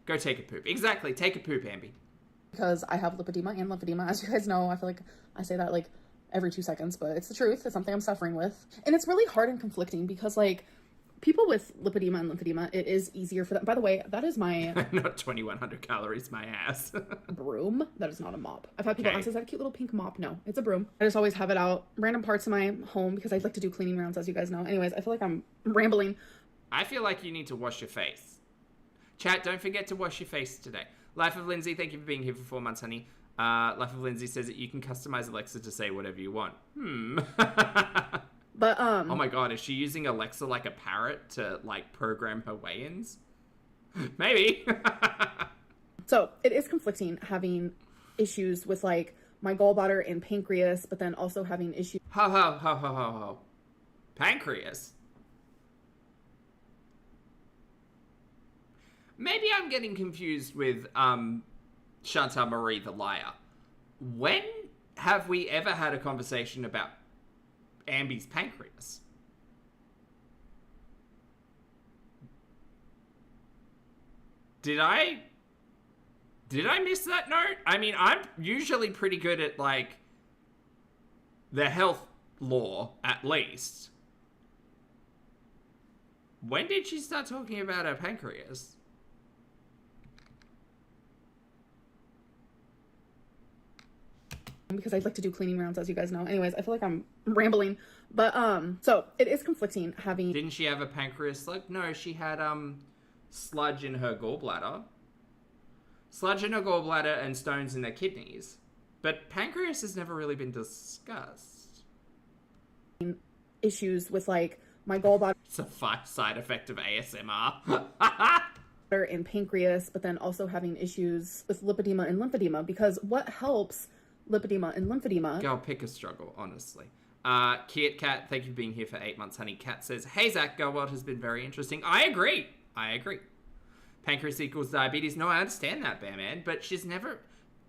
Go take a poop. Exactly, take a poop, Ambi. Because I have lipedema and lymphedema. As you guys know, I feel like I say that like every 2 seconds, but it's the truth. It's something I'm suffering with. And it's really hard and conflicting because, like, people with lipedema and lymphedema, it is easier for them. By the way, that is my... Not 2,100 calories, my ass. broom. That is not a mop. I've had people ask, is that a cute little pink mop? No, it's a broom. I just always have it out random parts of my home because I like to do cleaning rounds, as you guys know. Anyways, I feel like I'm rambling. I feel like you need to wash your face. Chat, don't forget to wash your face today. Life of Lindsay, thank you for being here for 4 months, honey. Life of Lindsay says that you can customize Alexa to say whatever you want. But, oh my god, is she using Alexa like a parrot to, like, program her weigh-ins? Maybe. So, it is conflicting having issues with, like, my gallbladder and pancreas, but then also having issues... Ho. Pancreas? Maybe I'm getting confused with, Chantel Marie the liar. When have we ever had a conversation about Ambi's pancreas? Did I miss that note? I mean, I'm usually pretty good at, like, the health law, at least. When did she start talking about her pancreas? Because I like to do cleaning rounds, as you guys know. Anyways, I feel like I'm rambling. But, so, it is conflicting having... Didn't she have a pancreas slug? No, she had, sludge in her gallbladder. Sludge in her gallbladder and stones in their kidneys. But pancreas has never really been discussed. Issues with, like, my gallbladder... It's a side effect of ASMR. and pancreas, but then also having issues with lipedema and lymphedema. Because what helps... lipedema and lymphedema. Girl, pick a struggle, honestly. Kit Cat, thank you for being here for 8 months, honey. Cat says, hey, Zach, Girl World has been very interesting. I agree. Pancreas equals diabetes. No, I understand that, Bear Man, but she's never...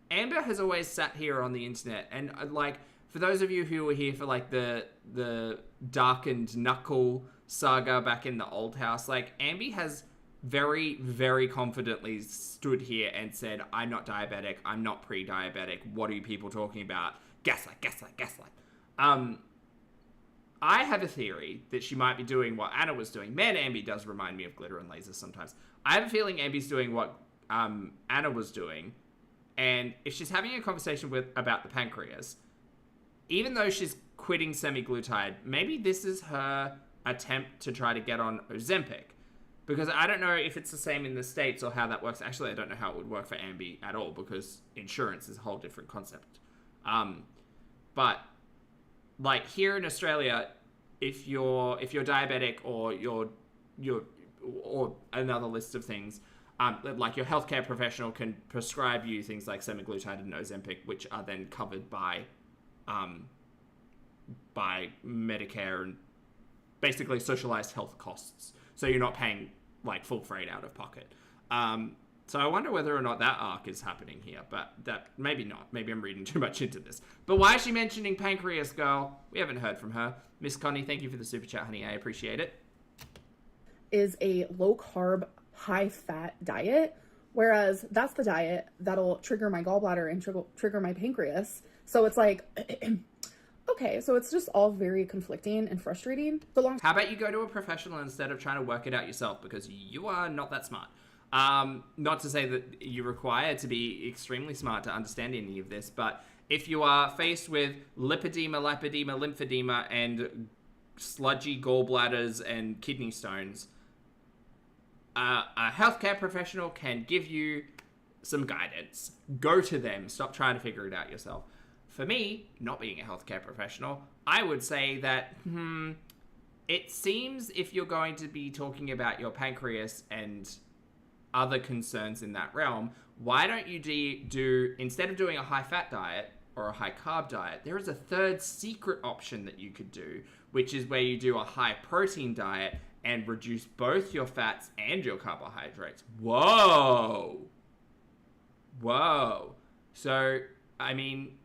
Amber has always sat here on the internet, and, like, for those of you who were here for, like, the darkened knuckle saga back in the old house, like, Amby has very, very confidently stood here and said, I'm not diabetic, I'm not pre-diabetic, what are you people talking about? Gaslight. I have a theory that she might be doing what Anna was doing. Man, Amby does remind me of glitter and lasers sometimes. I have a feeling Amby's doing what Anna was doing, and if she's having a conversation about the pancreas, even though she's quitting semaglutide, maybe this is her attempt to try to get on Ozempic. Because I don't know if it's the same in the States or how that works. Actually, I don't know how it would work for Amby at all because insurance is a whole different concept. But like here in Australia, if you're diabetic or or another list of things, like your healthcare professional can prescribe you things like semaglutide and Ozempic, which are then covered by Medicare and basically socialized health costs. So you're not paying like full freight out of pocket. So I wonder whether or not that arc is happening here, but that maybe not. Maybe I'm reading too much into this. But why is she mentioning pancreas, girl? We haven't heard from her. Miss Connie, thank you for the super chat, honey. I appreciate it. Is a low carb, high fat diet, whereas that's the diet that'll trigger my gallbladder and trigger my pancreas. So it's like, okay, so it's just all very conflicting and frustrating. How about you go to a professional instead of trying to work it out yourself, because you are not that smart. Not to say that you're required to be extremely smart to understand any of this, but if you are faced with lipedema, lipedema, lymphedema, and sludgy gallbladders and kidney stones, a healthcare professional can give you some guidance. Go to them. Stop trying to figure it out yourself. For me, not being a healthcare professional, I would say that, it seems if you're going to be talking about your pancreas and other concerns in that realm, why don't you do instead of doing a high-fat diet or a high-carb diet, there is a third secret option that you could do, which is where you do a high-protein diet and reduce both your fats and your carbohydrates. Whoa! So, I mean,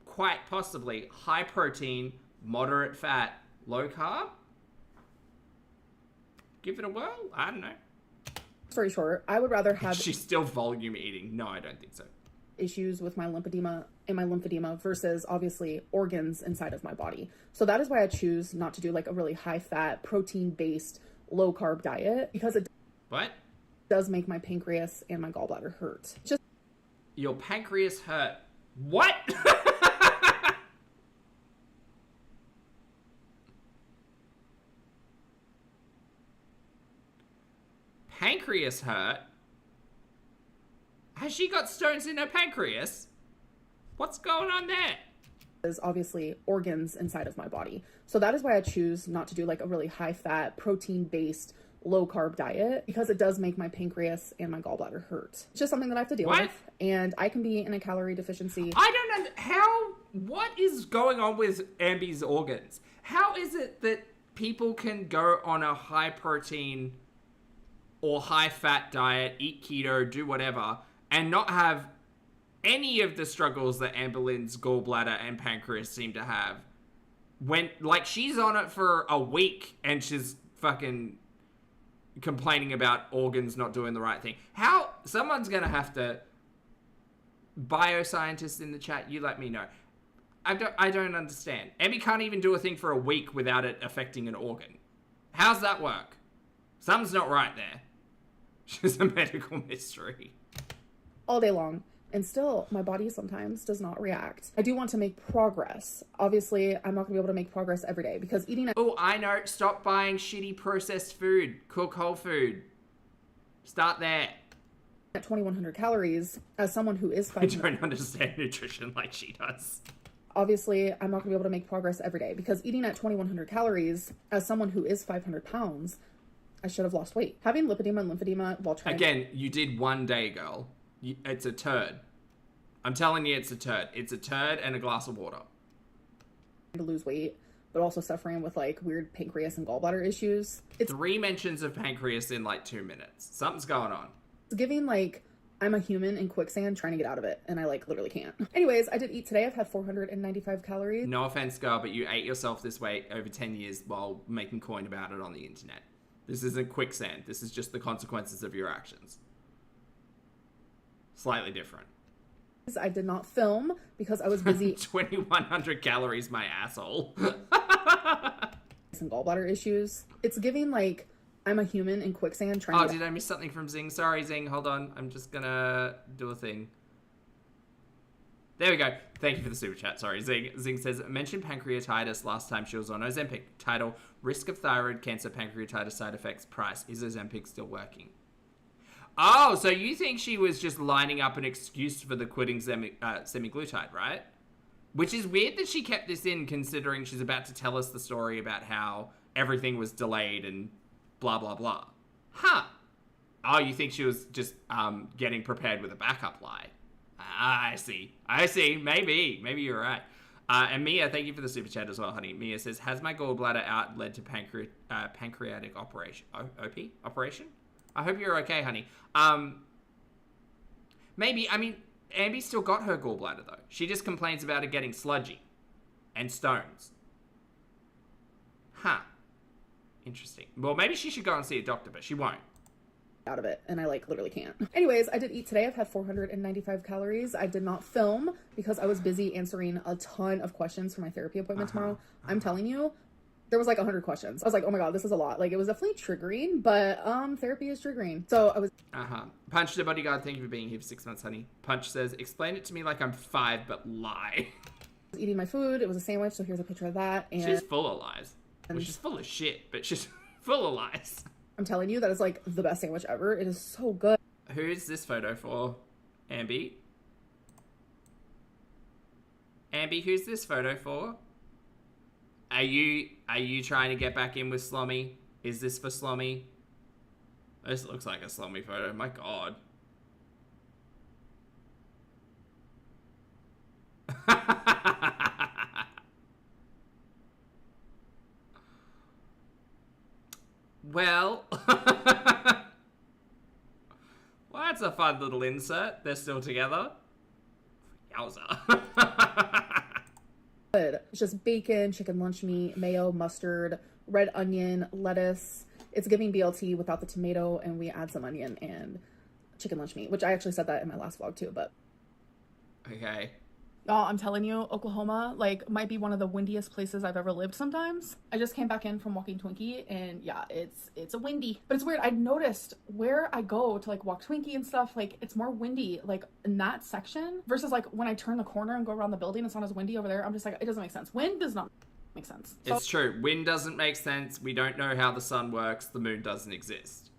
quite possibly high protein, moderate fat, low carb? Give it a whirl? I don't know. Story short, I would rather have She's still volume eating. No, I don't think so. issues with my lymphedema versus obviously organs inside of my body. So that is why I choose not to do like a really high fat, protein based, low carb diet, because it What? does make my pancreas and my gallbladder hurt. Just Your pancreas hurt. What? Pancreas hurt? Has she got stones in her pancreas? What's going on there? is obviously organs inside of my body. So that is why I choose not to do like a really high fat, protein based, low carb diet, because it does make my pancreas and my gallbladder hurt. It's just something that I have to deal What? with, and I can be in a calorie deficiency. I don't know what is going on with Ambi's organs? How is it that people can go on a high protein or high fat diet, eat keto, do whatever, and not have any of the struggles that Amberlynn's gallbladder and pancreas seem to have? When, like, she's on it for a week and she's fucking complaining about organs not doing the right thing. How? Someone's gonna have to... Bioscientists in the chat, you let me know. I don't understand. Emmy can't even do a thing for a week without it affecting an organ. How's that work? Something's not right there. She's a medical mystery. All day long, and still my body sometimes does not react. I do want to make progress. Obviously, I'm not gonna be able to make progress every day because eating Oh, I know. Stop buying shitty processed food. Cook whole food. Start there. at 2100 calories as someone who is I 500. don't understand nutrition like she does. Obviously, I'm not gonna be able to make progress every day because eating at 2100 calories as someone who is 500 pounds, I should have lost weight. Having lipedema and lymphedema while trying Again, you did one day, girl. It's a turd. I'm telling you, it's a turd. It's a turd and a glass of water. to lose weight, but also suffering with like weird pancreas and gallbladder issues. It's 3 mentions of pancreas in like 2 minutes. Something's going on. giving like I'm a human in quicksand trying to get out of it, and I like literally can't. Anyways, I did eat today. I've had 495 calories. No offense, girl, but you ate yourself this way over 10 years while making coin about it on the internet. This isn't quicksand. This is just the consequences of your actions. Slightly different. I did not film because I was busy 2,100 calories, my asshole. some gallbladder issues. It's giving like I'm a human in quicksand trying Oh, to did I miss something from Zing? Sorry, Zing. Hold on. I'm just gonna do a thing. There we go. Thank you for the super chat. Sorry, Zing. Zing says, mentioned pancreatitis last time she was on Ozempic. Title, risk of thyroid cancer, pancreatitis side effects, price. Is Ozempic still working? Oh, so you think she was just lining up an excuse for the quitting semaglutide, right? Which is weird that she kept this in, considering she's about to tell us the story about how everything was delayed and blah, blah, blah. Huh. Oh, you think she was just getting prepared with a backup lie? I see. Maybe you're right. And Mia, thank you for the super chat as well, honey. Mia says, has my gallbladder out led to pancreatic operation? OP? Operation? I hope you're okay, honey. Maybe, I mean, Ambi still got her gallbladder, though. She just complains about it getting sludgy and stones. Huh. Interesting. Well, maybe she should go and see a doctor, but she won't. out of it, and I like literally can't. Anyways, I did eat today. I've had 495 calories. I did not film because I was busy answering a ton of questions for my therapy appointment tomorrow. I'm telling you, there was like 100 questions. I was like, oh my god, this is a lot. Like, it was definitely triggering, but therapy is triggering. So I was Punch the bodyguard, thank you for being here for 6 months, honey. Punch says, explain it to me like I'm 5, but lie. eating my food. It was a sandwich, so here's a picture of that. And She's full of lies. Well, she's full of shit, but she's full of lies. I'm telling you, that is like the best sandwich ever. It is so good. Who's this photo for? Ambi? Ambi, who's this photo for? Are you trying to get back in with Slummy? Is this for Slummy? This looks like a Slummy photo. My God. Well, well, that's a fun little insert. They're still together. Yowza. Good. It's just bacon, chicken lunch meat, mayo, mustard, red onion, lettuce. It's giving BLT without the tomato, and we add some onion and chicken lunch meat, which I actually said that in my last vlog too, but. Okay. Y'all, I'm telling you, Oklahoma, like, might be one of the windiest places I've ever lived sometimes. I just came back in from walking Twinkie, and yeah, it's a windy. But it's weird, I noticed where I go to, like, walk Twinkie and stuff, like, it's more windy, like, in that section, versus, like, when I turn the corner and go around the building, it's not as windy over there. I'm just like, it doesn't make sense. Wind does not make sense. So It's true. Wind doesn't make sense. We don't know how the sun works. The moon doesn't exist.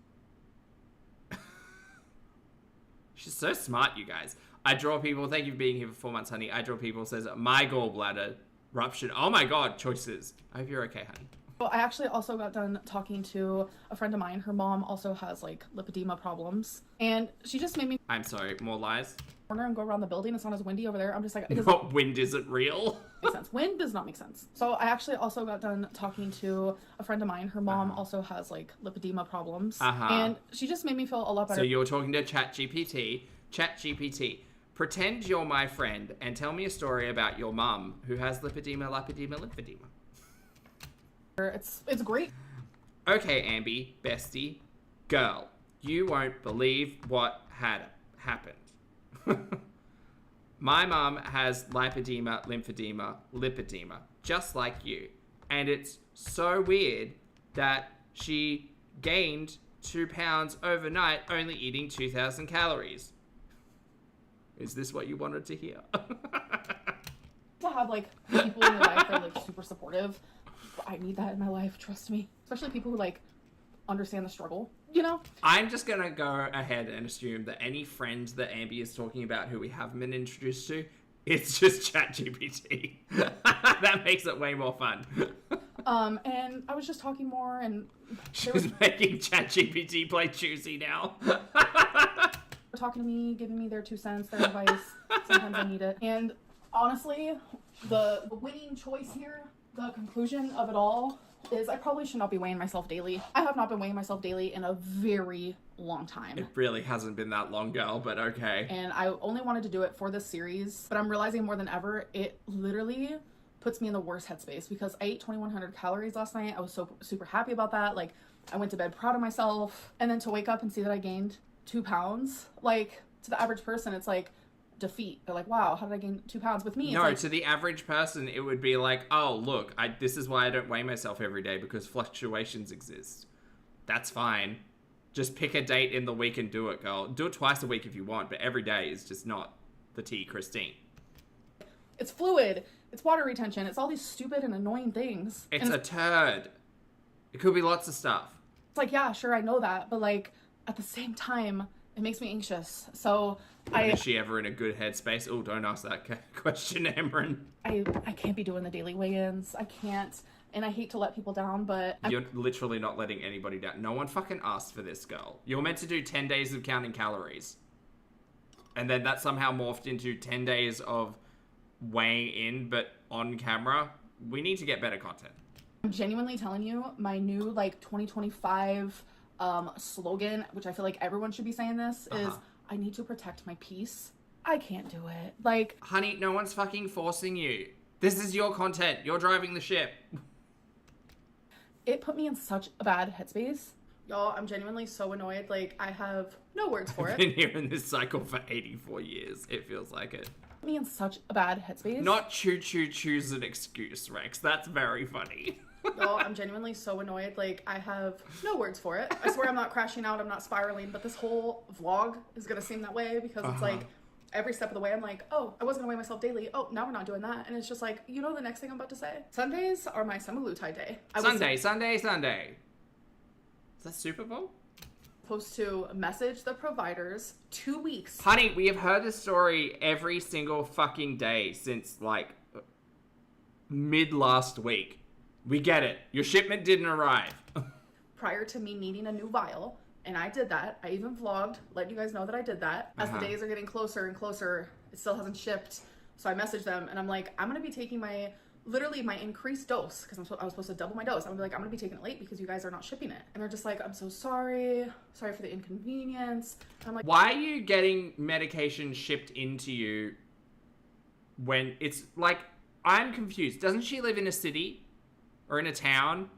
She's so smart, you guys. I draw people. Thank you for being here for 4 months, honey. I draw people. Says my gallbladder ruptured. Oh my God, choices. I hope you're okay, honey. Well, I actually also got done talking to a friend of mine. Her mom also has like lipedema problems, and she just made me I'm sorry. More lies. corner and go around the building. It's not as windy over there. I'm just like, it doesn't What wind isn't real? make sense. Wind does not make sense. So I actually also got done talking to a friend of mine. Her mom also has like lipedema problems, and she just made me feel a lot better. So you're talking to ChatGPT. ChatGPT. Pretend you're my friend and tell me a story about your mum who has lipedema, lymphedema. It's great. Okay, Ambi, bestie, girl, you won't believe what had happened. My mum has lipedema, lipedema, just like you. And it's so weird that she gained 2 pounds overnight only eating 2,000 calories. Is this what you wanted to hear? To have like people in your life that are like super supportive. I need that in my life, trust me. Especially people who like understand the struggle, you know? I'm just gonna go ahead and assume that any friend that Ambi is talking about who we haven't been introduced to, it's just ChatGPT. That makes it way more fun. And I was just talking more, and She's making ChatGPT play choosy now. talking to me, giving me their 2 cents, their advice. Sometimes I need it. And honestly, the winning choice here, the conclusion of it all, is I probably should not be weighing myself daily. I have not been weighing myself daily in a very long time. It really hasn't been that long, girl, but okay. And I only wanted to do it for this series, but I'm realizing more than ever, it literally puts me in the worst headspace because I ate 2,100 calories last night. I was so super happy about that. Like, I went to bed proud of myself. And then to wake up and see that I gained 2 pounds, like, to the average person, it's like defeat. They're like, wow, how did I gain 2 pounds? With me, it's no, like, to the average person, it would be like, oh, look, this is why I don't weigh myself every day, because fluctuations exist. That's fine. Just pick a date in the week and do it, girl. Do it twice a week if you want, but every day is just not the tea, Christine. it's fluid, it's water retention, it's all these stupid and annoying things. It's And a turd. It could be lots of stuff. it's like, yeah, sure, I know that, but like, at the same time, it makes me anxious. So Is she ever in a good headspace? Oh, don't ask that question, Emran. I can't be doing the daily weigh-ins. I can't. And I hate to let people down, but You're literally not letting anybody down. No one fucking asked for this, girl. You're meant to do 10 days of counting calories. And then that somehow morphed into 10 days of weighing in, but on camera. We need to get better content. I'm genuinely telling you, my new like 2025 slogan, which I feel like everyone should be saying this, is I need to protect my peace. I can't do it. Like, Honey, no one's fucking forcing you. This is your content. You're driving the ship. it put me in such a bad headspace. Y'all, I'm genuinely so annoyed. Like, I have no words for I've it. been here in this cycle for 84 years. It feels like it. Put me in such a bad headspace. Not choose an excuse, Rex. That's very funny. Y'all, I'm genuinely so annoyed. Like, I have no words for it. I swear I'm not crashing out. I'm not spiraling. But this whole vlog is going to seem that way because it's like every step of the way I'm like, oh, I wasn't going to weigh myself daily. Oh, now we're not doing that. And it's just like, you know the next thing I'm about to say? Sundays are my semaglutide day. Sunday. Is that Super Bowl? Supposed to message the providers 2 weeks. Honey, we have heard this story every single fucking day since like mid last week. We get it. Your shipment didn't arrive. Prior to me needing a new vial, and I did that. I even vlogged, letting you guys know that I did that. As the days are getting closer and closer, it still hasn't shipped. So I messaged them and I'm like, I'm gonna be taking my increased dose, because I was supposed to double my dose. I'm like, I'm gonna be taking it late because you guys are not shipping it. And they're just like, I'm so sorry for the inconvenience. And I'm like, why are you getting medication shipped into you when it's like, I'm confused. Doesn't she live in a city or in a town?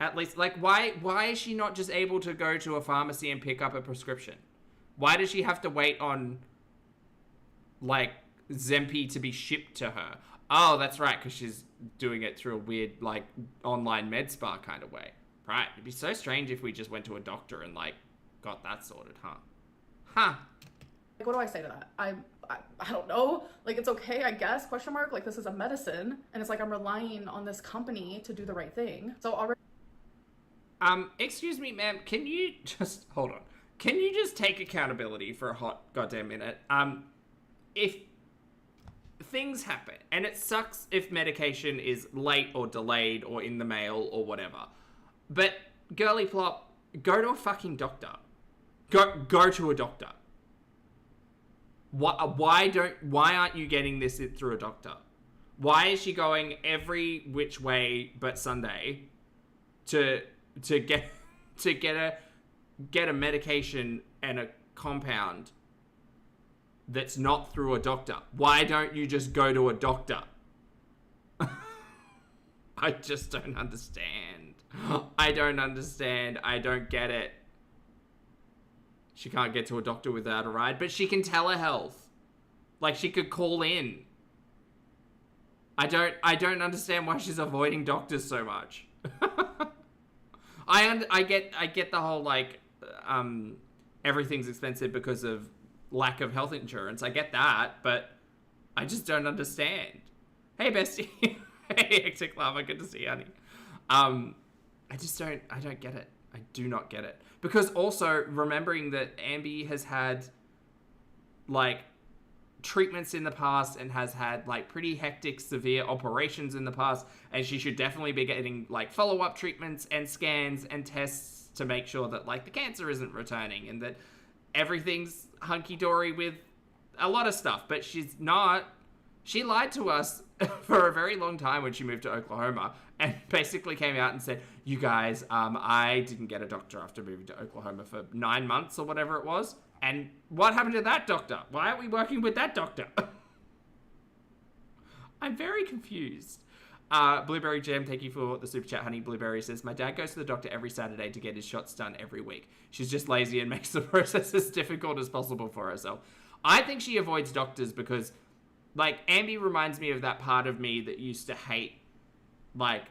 At least, like, why is she not just able to go to a pharmacy and pick up a prescription? Why does she have to wait on, like, Zempi to be shipped to her? Oh, that's right, because she's doing it through a weird, like, online med spa kind of way. Right, it'd be so strange if we just went to a doctor and, like, got that sorted, huh? Huh. what do I say to that? I don't know. Like, it's okay, I guess, question mark. Like, this is a medicine, and it's like I'm relying on this company to do the right thing. So already... Excuse me, ma'am, can you just... Hold on. Can you just take accountability for a hot goddamn minute? If things happen, and it sucks if medication is late or delayed or in the mail or whatever, but girly plop, go to a fucking doctor. Go to a doctor. Why aren't you getting this through a doctor? Why is she going every which way but Sunday to get a medication and a compound that's not through a doctor? Why don't you just go to a doctor? I just don't understand. I don't understand. I don't get it. She can't get to a doctor without a ride, but she can telehealth. Like, she could call in. I don't understand why she's avoiding doctors so much. I get the whole, like, everything's expensive because of lack of health insurance. I get that, but I just don't understand. Hey, bestie. Hey, Hectic Lava. Good to see you, honey. I don't get it. I do not get it. Because also, remembering that Ambi has had, like, treatments in the past and has had, like, pretty hectic, severe operations in the past, and she should definitely be getting, like, follow-up treatments and scans and tests to make sure that, like, the cancer isn't returning and that everything's hunky-dory with a lot of stuff. But she's not. She lied to us for a very long time when she moved to Oklahoma and basically came out and said, you guys, I didn't get a doctor after moving to Oklahoma for 9 months or whatever it was. And what happened to that doctor? Why aren't we working with that doctor? I'm very confused. Blueberry Jam, thank you for the super chat, honey. Blueberry says, my dad goes to the doctor every Saturday to get his shots done every week. She's just lazy and makes the process as difficult as possible for herself. I think she avoids doctors because, like, Ambi reminds me of that part of me that used to hate, like,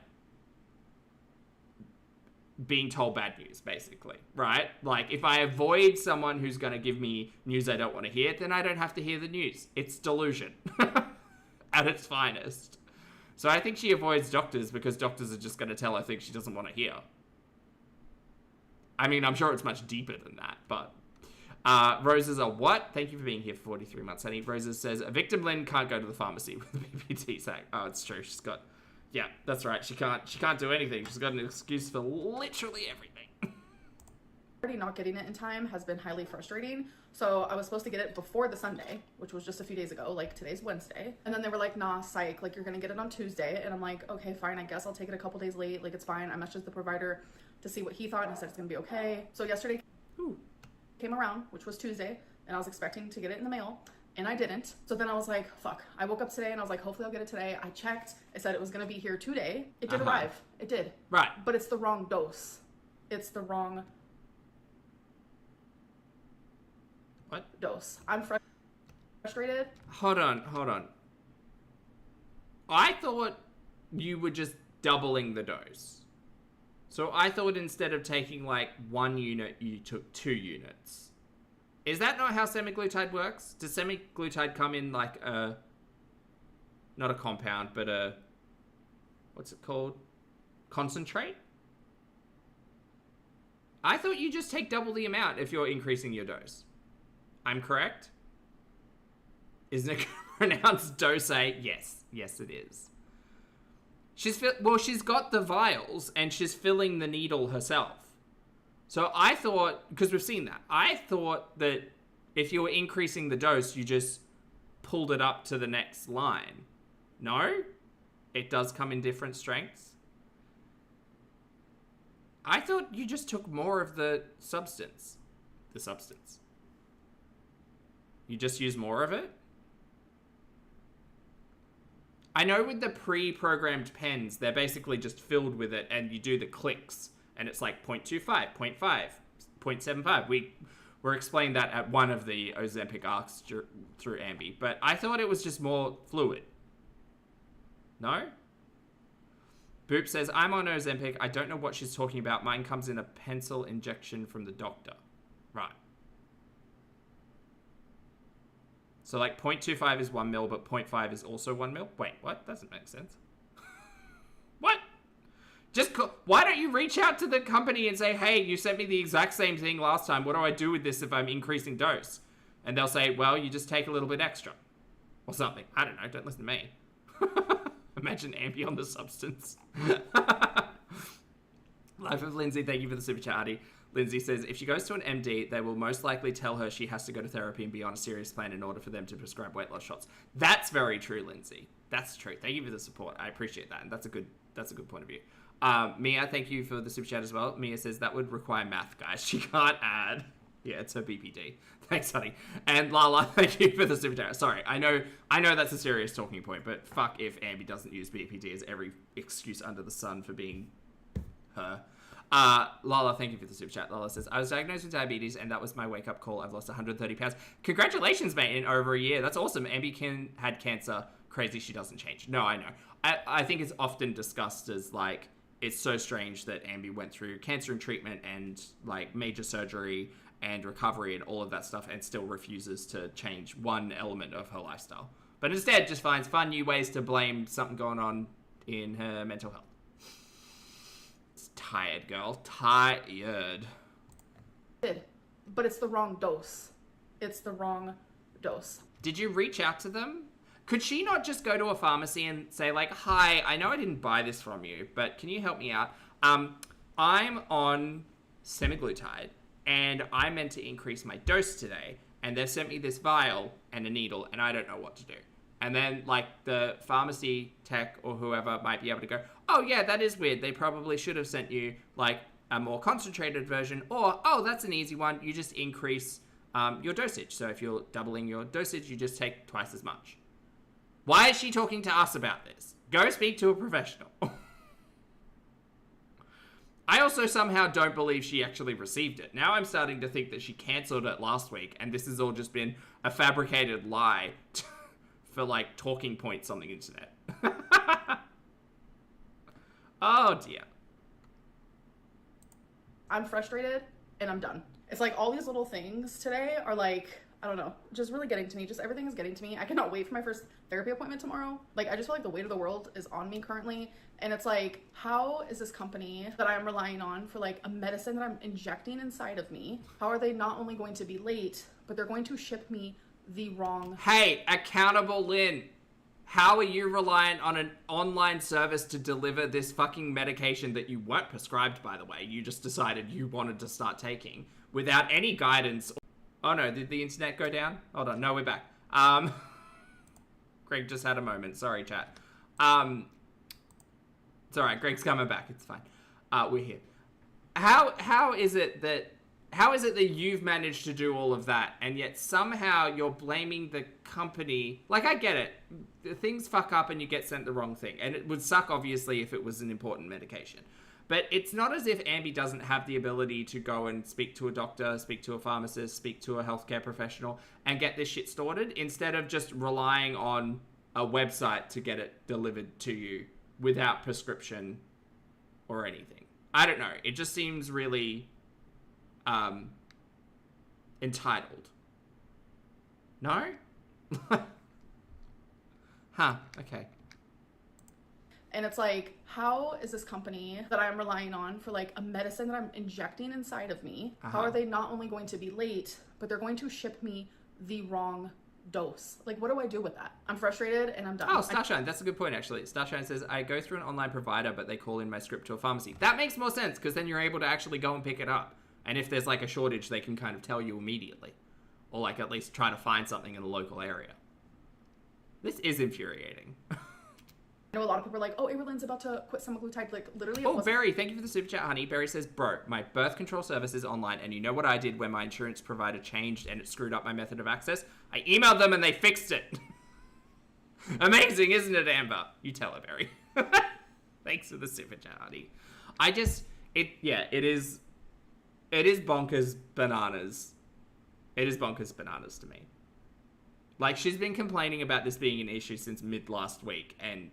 being told bad news, basically, right? Like, if I avoid someone who's going to give me news I don't want to hear, then I don't have to hear the news. It's delusion at its finest. So I think she avoids doctors because doctors are just going to tell her things she doesn't want to hear. I mean, I'm sure it's much deeper than that, but... Roses are what? Thank you for being here for 43 months, honey. Roses says, a victim Lynn can't go to the pharmacy with the PPT sack. Oh, it's true. She's got... Yeah, that's right. She can't do anything. She's got an excuse for literally everything. Already not getting it in time has been highly frustrating. So I was supposed to get it before the Sunday, which was just a few days ago. Like, today's Wednesday. And then they were like, nah, psych. Like, you're going to get it on Tuesday. And I'm like, okay, fine. I guess I'll take it a couple days late. Like, it's fine. I messaged the provider to see what he thought, and he said it's going to be okay. So yesterday came around, which was Tuesday, and I was expecting to get it in the mail. And I didn't. So then I was like, fuck. I woke up today and I was like, hopefully I'll get it today. I checked. It said it was going to be here today. It did arrive. It did. Right. But it's the wrong dose. It's the wrong... What? Dose. I'm frustrated. Hold on. I thought you were just doubling the dose. So I thought instead of taking, like, 1 unit, you took 2 units. Is that not how semaglutide works? Does semaglutide come in like a... Not a compound, but a... What's it called? Concentrate? I thought you just take double the amount if you're increasing your dose. I'm correct? Isn't it pronounced dose? Yes. Yes, it is. She's got the vials and she's filling the needle herself. So I thought, because we've seen that, I thought that if you were increasing the dose, you just pulled it up to the next line. No? It does come in different strengths. I thought you just took more of the substance. The substance. You just use more of it? I know with the pre-programmed pens, they're basically just filled with it and you do the clicks and it's like 0.25, 0.5, 0.75. We were explained that at one of the Ozempic arcs through Ambi, but I thought it was just more fluid. No? Boop says, I'm on Ozempic. I don't know what she's talking about. Mine comes in a pencil injection from the doctor. Right. So like 0.25 is 1 mil, but 0.5 is also 1 mil? Wait, what? Doesn't make sense. What? Why don't you reach out to the company and say, hey, you sent me the exact same thing last time. What do I do with this if I'm increasing dose? And they'll say, well, you just take a little bit extra. Or something. I don't know. Don't listen to me. Imagine Ambi on the substance. Life of Lindsay, thank you for the super chat, Artie. Lindsay says, if she goes to an MD, they will most likely tell her she has to go to therapy and be on a serious plan in order for them to prescribe weight loss shots. That's very true, Lindsay. That's true. Thank you for the support. I appreciate that. And that's a good point of view. Mia, thank you for the super chat as well. Mia says, that would require math, guys. She can't add. Yeah, it's her BPD. Thanks, honey. And Lala, thank you for the super chat. Sorry, I know that's a serious talking point, but fuck if Ambi doesn't use BPD as every excuse under the sun for being her. Lala, thank you for the super chat. Lala says, I was diagnosed with diabetes and that was my wake-up call. I've lost 130 pounds. Congratulations, mate, in over a year. That's awesome. Ambi had cancer. Crazy she doesn't change. No, I know. I think it's often discussed as, like, it's so strange that Ambi went through cancer and treatment and, like, major surgery and recovery and all of that stuff and still refuses to change one element of her lifestyle. But instead just finds fun new ways to blame something going on in her mental health. Tired, girl. Tired. But it's the wrong dose. It's the wrong dose. Did you reach out to them? Could she not just go to a pharmacy and say, like, hi, I know I didn't buy this from you, but can you help me out? I'm on semaglutide, and I meant to increase my dose today, and they've sent me this vial and a needle, and I don't know what to do. And then, like, the pharmacy tech or whoever might be able to go, oh, yeah, that is weird. They probably should have sent you, like, a more concentrated version. Or, oh, that's an easy one. You just increase your dosage. So if you're doubling your dosage, you just take twice as much. Why is she talking to us about this? Go speak to a professional. I also somehow don't believe she actually received it. Now I'm starting to think that she cancelled it last week, and this has all just been a fabricated lie for, like, talking points on the internet. Oh, dear. I'm frustrated, and I'm done. It's like all these little things today are, like, I don't know, just really getting to me. Just everything is getting to me. I cannot wait for my first therapy appointment tomorrow. Like, I just feel like the weight of the world is on me currently. And it's like, how is this company that I am relying on for, like, a medicine that I'm injecting inside of me, how are they not only going to be late, but they're going to ship me the wrong... Hey, Accountboolyn, how are you reliant on an online service to deliver this fucking medication that you weren't prescribed, by the way? You just decided you wanted to start taking without any guidance. Oh no, did the internet go down? Hold on, no, we're back. Greg just had a moment. Sorry, chat. It's alright, Greg's coming back. It's fine. We're here. How is it that you've managed to do all of that and yet somehow you're blaming the company? Like, I get it. Things fuck up and you get sent the wrong thing. And it would suck, obviously, if it was an important medication. But it's not as if Ambi doesn't have the ability to go and speak to a doctor, speak to a pharmacist, speak to a healthcare professional, and get this shit sorted, instead of just relying on a website to get it delivered to you without prescription or anything. I don't know. It just seems really entitled. No? Huh, okay. And it's like, how is this company that I'm relying on for like a medicine that I'm injecting inside of me, how are they not only going to be late, but they're going to ship me the wrong dose? Like, what do I do with that? I'm frustrated and I'm done. Oh, Starshine, that's a good point, actually. Starshine says, I go through an online provider, but they call in my script to a pharmacy. That makes more sense, because then you're able to actually go and pick it up. And if there's, like, a shortage, they can kind of tell you immediately. Or, like, at least try to find something in the local area. This is infuriating. I know a lot of people are like, oh, Aberlin's about to quit semaglutide. Like, literally, Oh, Barry, thank you for the super chat, honey. Barry says, bro, my birth control service is online, and you know what I did when my insurance provider changed and it screwed up my method of access? I emailed them and they fixed it. Amazing, isn't it, Amber? You tell her, Barry. Thanks for the super chat, honey. It is bonkers bananas. It is bonkers bananas to me. Like, she's been complaining about this being an issue since mid last week, and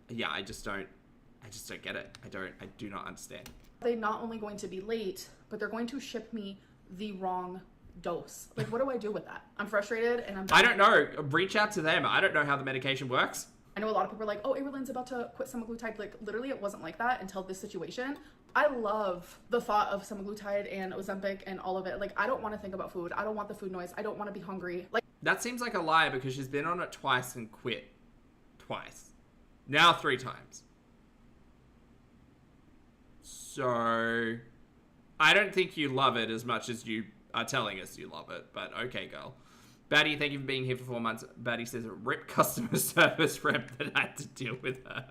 yeah, I just don't get it. I do not understand. They're not only going to be late, but they're going to ship me the wrong dose. Like, what do I do with that? I'm frustrated and I'm done. I don't know. Reach out to them. I don't know how the medication works. I know a lot of people are like, oh, Aberlin's about to quit semaglutide. Like, literally, it wasn't like that until this situation. I love the thought of semaglutide and Ozempic and all of it. Like, I don't want to think about food. I don't want the food noise. I don't want to be hungry. Like, that seems like a lie, because she's been on it twice and quit twice. Now 3 times. So, I don't think you love it as much as you are telling us you love it, but okay, girl. Batty, thank you for being here for 4 months. Batty says a rip customer service rep that had to deal with her.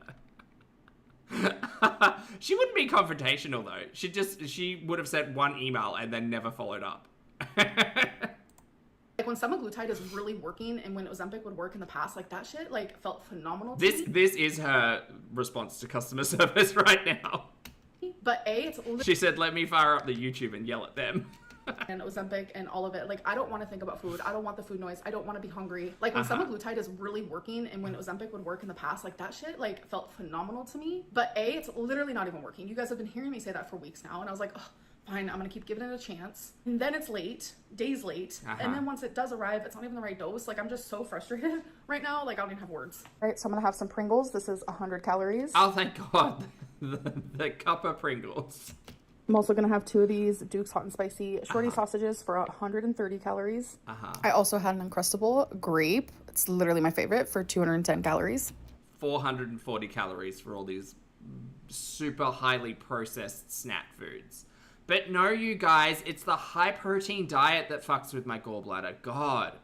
She wouldn't be confrontational, though. She would have sent one email and then never followed up. Like, when semaglutide is really working and when Ozempic would work in the past, like, that shit, like, felt phenomenal to me. This is her response to customer service right now. But it's literally... She said, let me fire up the YouTube and yell at them. And Ozempic and all of it. Like, I don't want to think about food. I don't want the food noise. I don't want to be hungry. Like, when semaglutide is really working and when Ozempic would work in the past, like, that shit, like, felt phenomenal to me. But it's literally not even working. You guys have been hearing me say that for weeks now. And I was like, oh, fine, I'm going to keep giving it a chance. And then it's late, days late. And then once it does arrive, it's not even the right dose. Like, I'm just so frustrated right now. Like, I don't even have words. All right, so I'm going to have some Pringles. This is 100 calories. Oh, thank God. the cup of Pringles. I'm also going to have 2 of these Duke's Hot and Spicy Shorty sausages for 130 calories. I also had an Uncrustable grape. It's literally my favorite, for 210 calories. 440 calories for all these super highly processed snack foods. But no, you guys, it's the high protein diet that fucks with my gallbladder. God.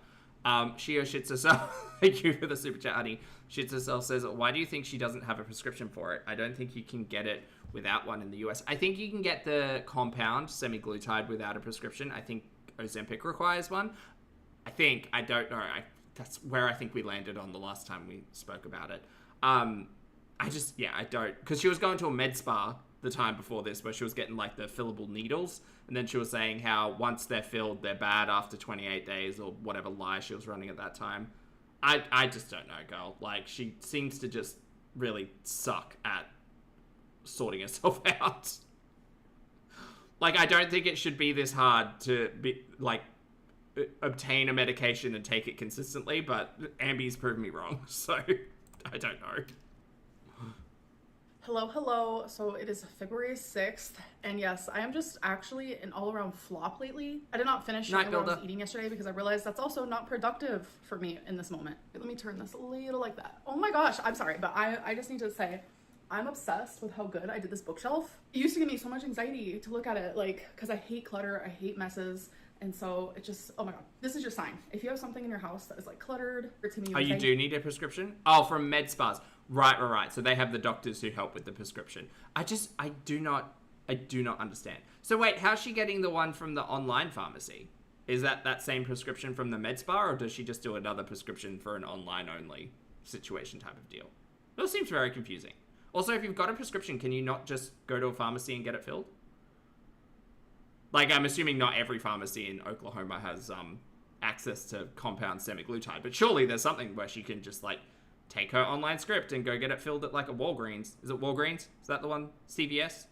Shio shits herself. Thank you for the super chat, honey. Shits herself says, why do you think she doesn't have a prescription for it? I don't think you can get it without one in the US. I think you can get the compound semaglutide without a prescription. I think Ozempic requires one. I don't know. That's where I think we landed on the last time we spoke about it. I don't. Because she was going to a med spa the time before this, where she was getting like the fillable needles, and then she was saying how once they're filled, they're bad after 28 days or whatever lie she was running at that time. I just don't know, girl. Like, she seems to just really suck at sorting herself out. Like, I don't think it should be this hard to be like obtain a medication and take it consistently, but Ambi's proven me wrong, so I don't know. Hello. So it is February 6th, and yes, I am just actually an all-around flop lately. I did not finish what I was eating yesterday because I realized that's also not productive for me in this moment. Let me turn this a little like that. Oh my gosh, I'm sorry, but I just need to say, I'm obsessed with how good I did this bookshelf. It used to give me so much anxiety to look at it, like, because I hate clutter, I hate messes. And so it just, oh my God, this is your sign. If you have something in your house that is like cluttered, it's gonna be you do need a prescription? Oh, from med spas. Right. So they have the doctors who help with the prescription. I do not understand. So wait, how's she getting the one from the online pharmacy? Is that same prescription from the med spa, or does she just do another prescription for an online only situation type of deal? That seems very confusing. Also, if you've got a prescription, can you not just go to a pharmacy and get it filled? Like, I'm assuming not every pharmacy in Oklahoma has access to compound semaglutide, but surely there's something where she can just, like, take her online script and go get it filled at, like, a Walgreens. Is it Walgreens? Is that the one? CVS?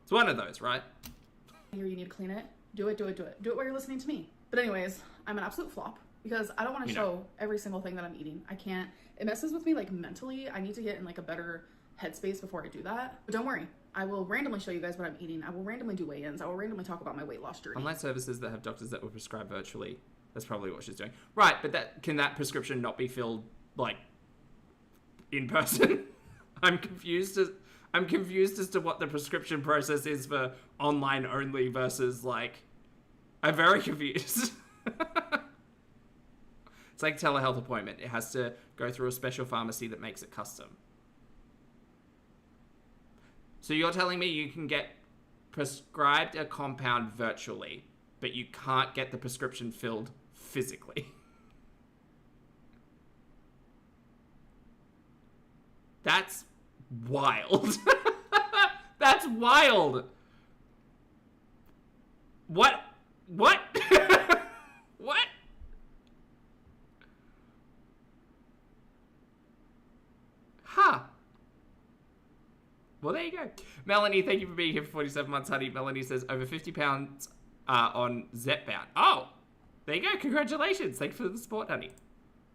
It's one of those, right? Here, you need to clean it. Do it. Do it while you're listening to me. But anyways, I'm an absolute flop. because I don't want to show every single thing that I'm eating. I can't. It messes with me like mentally. I need to get in like a better headspace before I do that. But don't worry. I will randomly show you guys what I'm eating. I will randomly do weigh-ins. I will randomly talk about my weight loss journey. Online services that have doctors that will prescribe virtually. That's probably what she's doing. Right, but can that prescription not be filled like in person? I'm confused as to what the prescription process is for online only versus like. I'm very confused. It's like a telehealth appointment. It has to go through a special pharmacy that makes it custom. So you're telling me you can get prescribed a compound virtually, but you can't get the prescription filled physically? That's wild. That's wild. What? What? What? Huh. Well, there you go. Melanie, thank you for being here for 47 months, honey. Melanie says over 50 pounds on Zepbound. Oh, there you go. Congratulations. Thanks for the support, honey.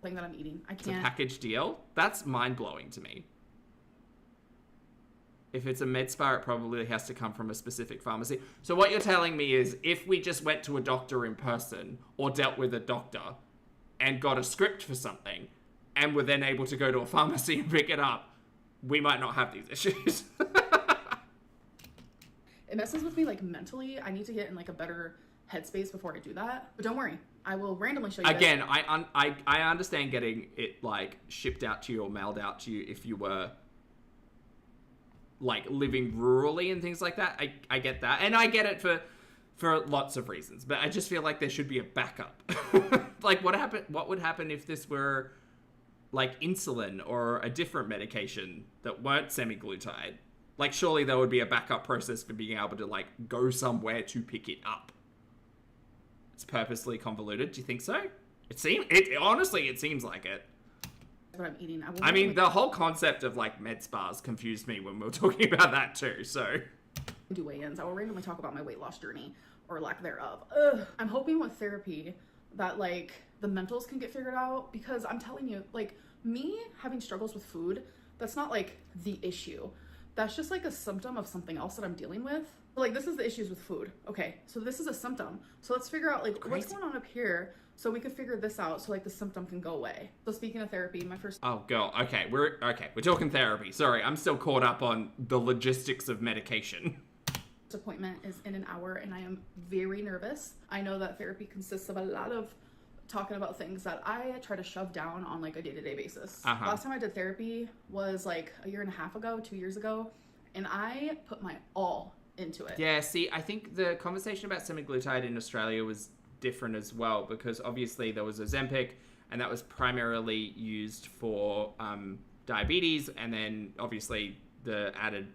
Thing that I'm eating. I It's a can't. package deal? That's mind-blowing to me. If it's a med spa, it probably has to come from a specific pharmacy. So what you're telling me is if we just went to a doctor in person or dealt with a doctor and got a script for something and were then able to go to a pharmacy and pick it up, we might not have these issues. It messes with me like mentally. I need to get in like a better headspace before I do that. But don't worry. I will randomly show you Again, guys. I understand getting it like shipped out to you or mailed out to you if you were like living rurally and things like that. I get that. And I get it for lots of reasons, but I just feel like there should be a backup. Like what would happen if this were like insulin or a different medication that weren't semaglutide? Like surely there would be a backup process for being able to like go somewhere to pick it up. It's purposely convoluted. Do you think so? Honestly, it seems like it. What I'm eating. I mean, the whole concept of like med spas confused me when we were talking about that too. So do weigh-ins. I will randomly talk about my weight loss journey or lack thereof. Ugh. I'm hoping with therapy that like the mentals can get figured out, because I'm telling you, like me having struggles with food, that's not like the issue. That's just like a symptom of something else that I'm dealing with. Like this is the issues with food. Okay, so this is a symptom. So let's figure out like what's going on up here so we could figure this out so like the symptom can go away. So speaking of therapy, my first oh girl, okay, we're talking therapy. Sorry, I'm still caught up on the logistics of medication. appointment is in an hour and I am very nervous. I know that therapy consists of a lot of talking about things that I try to shove down on like a day-to-day basis. Last time I did therapy was like a year and a half ago, 2 years ago, and I put my all into it. Yeah, see, I think the conversation about semaglutide in Australia was different as well, because obviously there was Ozempic and that was primarily used for diabetes, and then obviously the added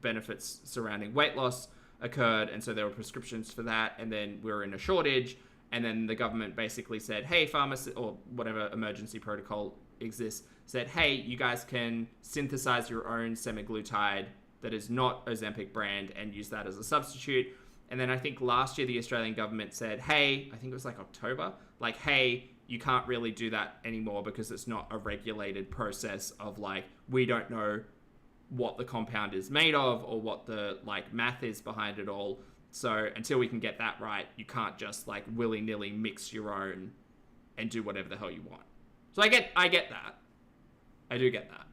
benefits surrounding weight loss occurred, and so there were prescriptions for that, and then we were in a shortage, and then the government basically said, hey, pharmacy, or whatever emergency protocol exists, said, hey, you guys can synthesize your own semaglutide that is not Ozempic brand and use that as a substitute. And then I think last year the Australian government said, hey, I think it was like October, like, hey, you can't really do that anymore because it's not a regulated process of like, we don't know what the compound is made of or what the like math is behind it all. So until we can get that right, you can't just like willy-nilly mix your own and do whatever the hell you want. So I get that. I do get that.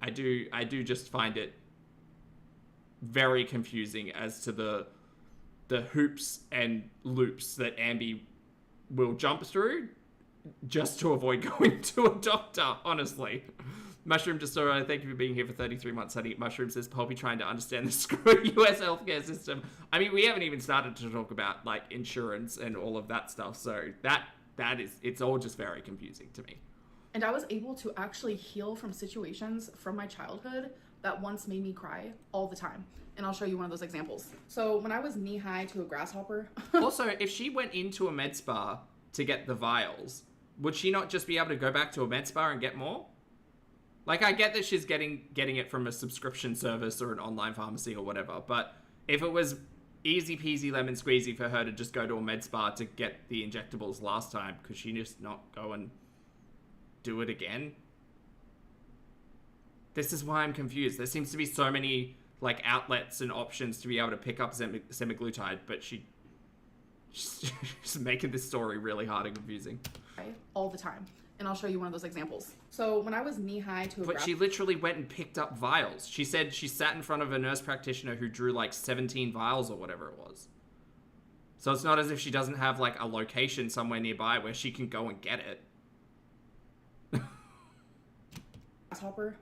I do just find it very confusing as to the hoops and loops that Ambi will jump through just to avoid going to a doctor, honestly. Mushroom Destroyer, thank you for being here for 33 months, honey. Mushroom says, Poppy trying to understand the screw US healthcare system. I mean, we haven't even started to talk about, like, insurance and all of that stuff, so that is, it's all just very confusing to me. And I was able to actually heal from situations from my childhood that once made me cry all the time. And I'll show you one of those examples. So when I was knee-high to a grasshopper... Also, if she went into a med spa to get the vials, would she not just be able to go back to a med spa and get more? Like, I get that she's getting it from a subscription service or an online pharmacy or whatever, but if it was easy peasy lemon squeezy for her to just go to a med spa to get the injectables last time. Could she just not go and do it again? This is why I'm confused. There seems to be so many like outlets and options to be able to pick up semaglutide, but she's making this story really hard and confusing. All the time. And I'll show you one of those examples. So when I was knee-high to a But she literally went and picked up vials. She said she sat in front of a nurse practitioner who drew like 17 vials or whatever it was. So it's not as if she doesn't have like a location somewhere nearby where she can go and get it. grasshopper.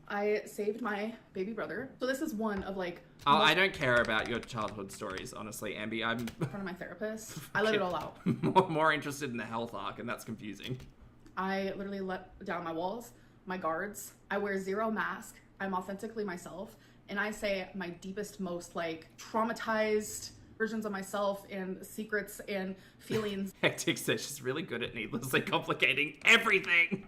I saved my baby brother. So this is one of like... Oh, I don't care about your childhood stories, honestly, Ambi. I'm in front of my therapist. I let it all out. more interested in the health arc, and that's confusing. I literally let down my walls, my guards. I wear zero mask. I'm authentically myself. And I say my deepest, most like traumatized versions of myself and secrets and feelings. Hectic says she's really good at needlessly complicating everything.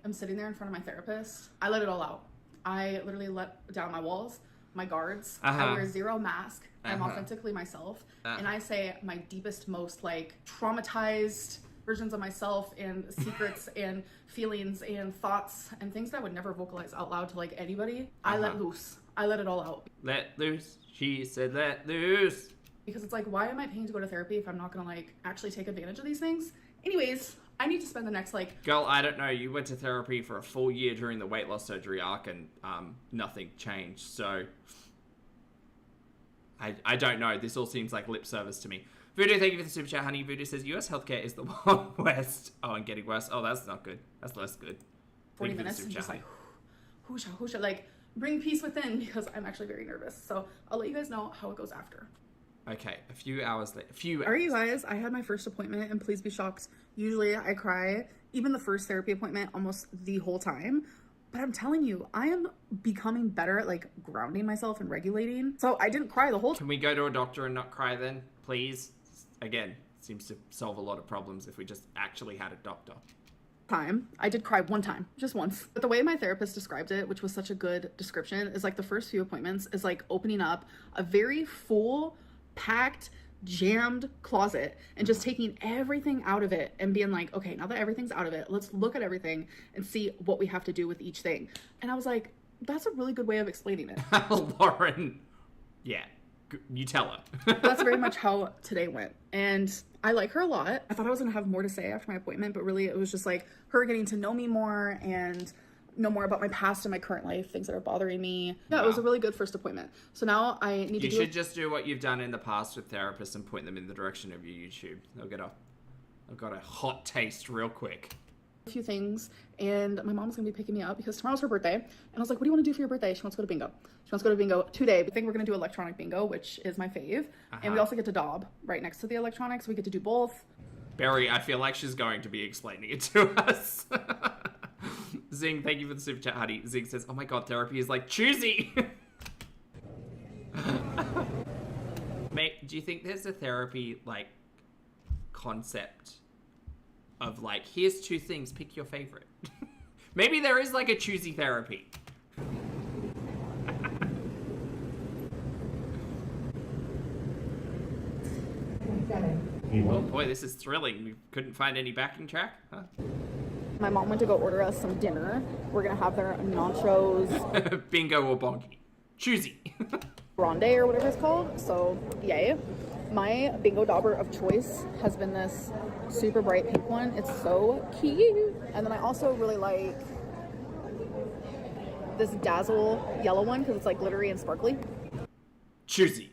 I'm sitting there in front of my therapist. I let it all out. I literally let down my walls, my guards. I wear zero mask. I'm authentically myself. And I say my deepest, most like traumatized versions of myself and secrets and feelings and thoughts and things that I would never vocalize out loud to like anybody. I let loose. I let it all out. Let loose. She said let loose. Because it's like, why am I paying to go to therapy if I'm not gonna like actually take advantage of these things? Anyways, I need to spend the next like... Girl, I don't know. You went to therapy for a full year during the weight loss surgery arc and nothing changed. So I don't know. This all seems like lip service to me. Voodoo, thank you for the super chat, honey. Voodoo says US healthcare is the Wild West. Oh, and getting worse. Oh, that's not good. That's less good. 40 minutes and just like, whoosha, like bring peace within because I'm actually very nervous. So I'll let you guys know how it goes after. Okay, a few hours later. Alright, you guys, I had my first appointment and please be shocked. Usually I cry, even the first therapy appointment, almost the whole time. But I'm telling you, I am becoming better at like grounding myself and regulating. So I didn't cry the whole time. Can we go to a doctor and not cry then, please? Again, seems to solve a lot of problems if we just actually had a doctor. I did cry one time, just once. But the way my therapist described it, which was such a good description, is like the first few appointments is like opening up a very full, packed, jammed closet and just taking everything out of it and being like, okay, now that everything's out of it, let's look at everything and see what we have to do with each thing. And I was like, that's a really good way of explaining it. Lauren, yeah, you tell her. That's very much how today went. And I like her a lot. I thought I was gonna have more to say after my appointment, but really it was just like her getting to know me more and know more about my past and my current life, things that are bothering me. Yeah, It was a really good first appointment. So now I need to You should just do what you've done in the past with therapists and point them in the direction of your YouTube. They'll get I've got a hot taste real quick. a few things, and my mom's gonna be picking me up because tomorrow's her birthday. And I was like, what do you want to do for your birthday? She wants to go to bingo. She wants to go to bingo today. I think we're gonna do electronic bingo, which is my fave. And we also get to Dob right next to the electronics. We get to do both. Barry, I feel like she's going to be explaining it to us. Zing, thank you for the super chat, honey. Zing says, oh my god, therapy is like choosy. Mate, do you think there's a therapy, like, concept of, like, here's two things, pick your favorite? Maybe there is, like, a choosy therapy. Oh boy, this is thrilling. We couldn't find any backing track, huh? My mom went to go order us some dinner. We're gonna have their nachos. Bingo or bonky. Choosy. Grande or whatever it's called. So, yay. My bingo dauber of choice has been this super bright pink one. It's so cute. And then I also really like this Dazzle yellow one because it's like glittery and sparkly. Choosy.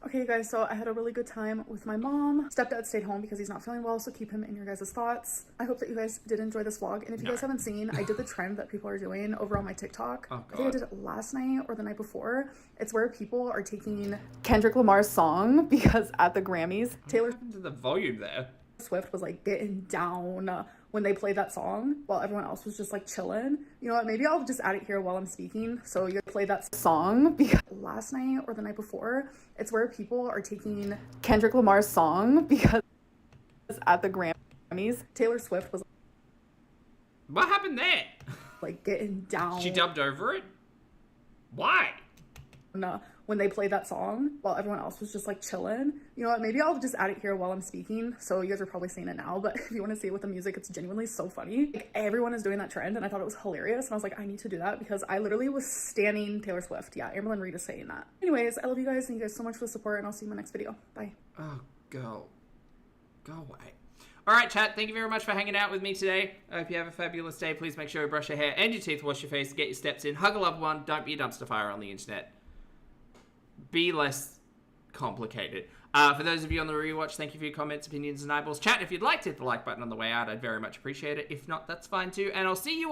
Okay, you guys, so I had a really good time with my mom. Stepdad stayed home because he's not feeling well, so keep him in your guys' thoughts. I hope that you guys did enjoy this vlog. And if you guys haven't seen, I did the trend that people are doing over on my TikTok. Oh, I think I did it last night or the night before. It's where people are taking Kendrick Lamar's song because at the Grammys, Taylor What happened to the volume there? Swift was like getting down when they played that song while everyone else was just like chilling. You know what, maybe I'll just add it here while I'm speaking so you play that song because last night or the night before, it's where people are taking Kendrick Lamar's song because at the Grammys, Taylor Swift was What happened there? like getting down. She dubbed over it? Why? when they played that song while everyone else was just like chilling. You know what, maybe I'll just add it here while I'm speaking, so you guys are probably seeing it now, but if you want to see it with the music, it's genuinely so funny. Like, everyone is doing that trend, and I thought it was hilarious, and I was like, I need to do that, because I literally was standing Taylor Swift. Yeah, Amberlyn Reid is saying that. Anyways, I love you guys. Thank you guys so much for the support, and I'll see you in my next video. Bye. Oh, go away. All right, chat, thank you very much for hanging out with me today. I hope you have a fabulous day. Please make sure you brush your hair and your teeth, wash your face, get your steps in, hug a loved one, don't be a dumpster fire on the internet. Be less complicated. For those of you on the rewatch, thank you for your comments, opinions, and eyeballs. Chat, if you'd like to hit the like button on the way out, I'd very much appreciate it. If not, that's fine too. And I'll see you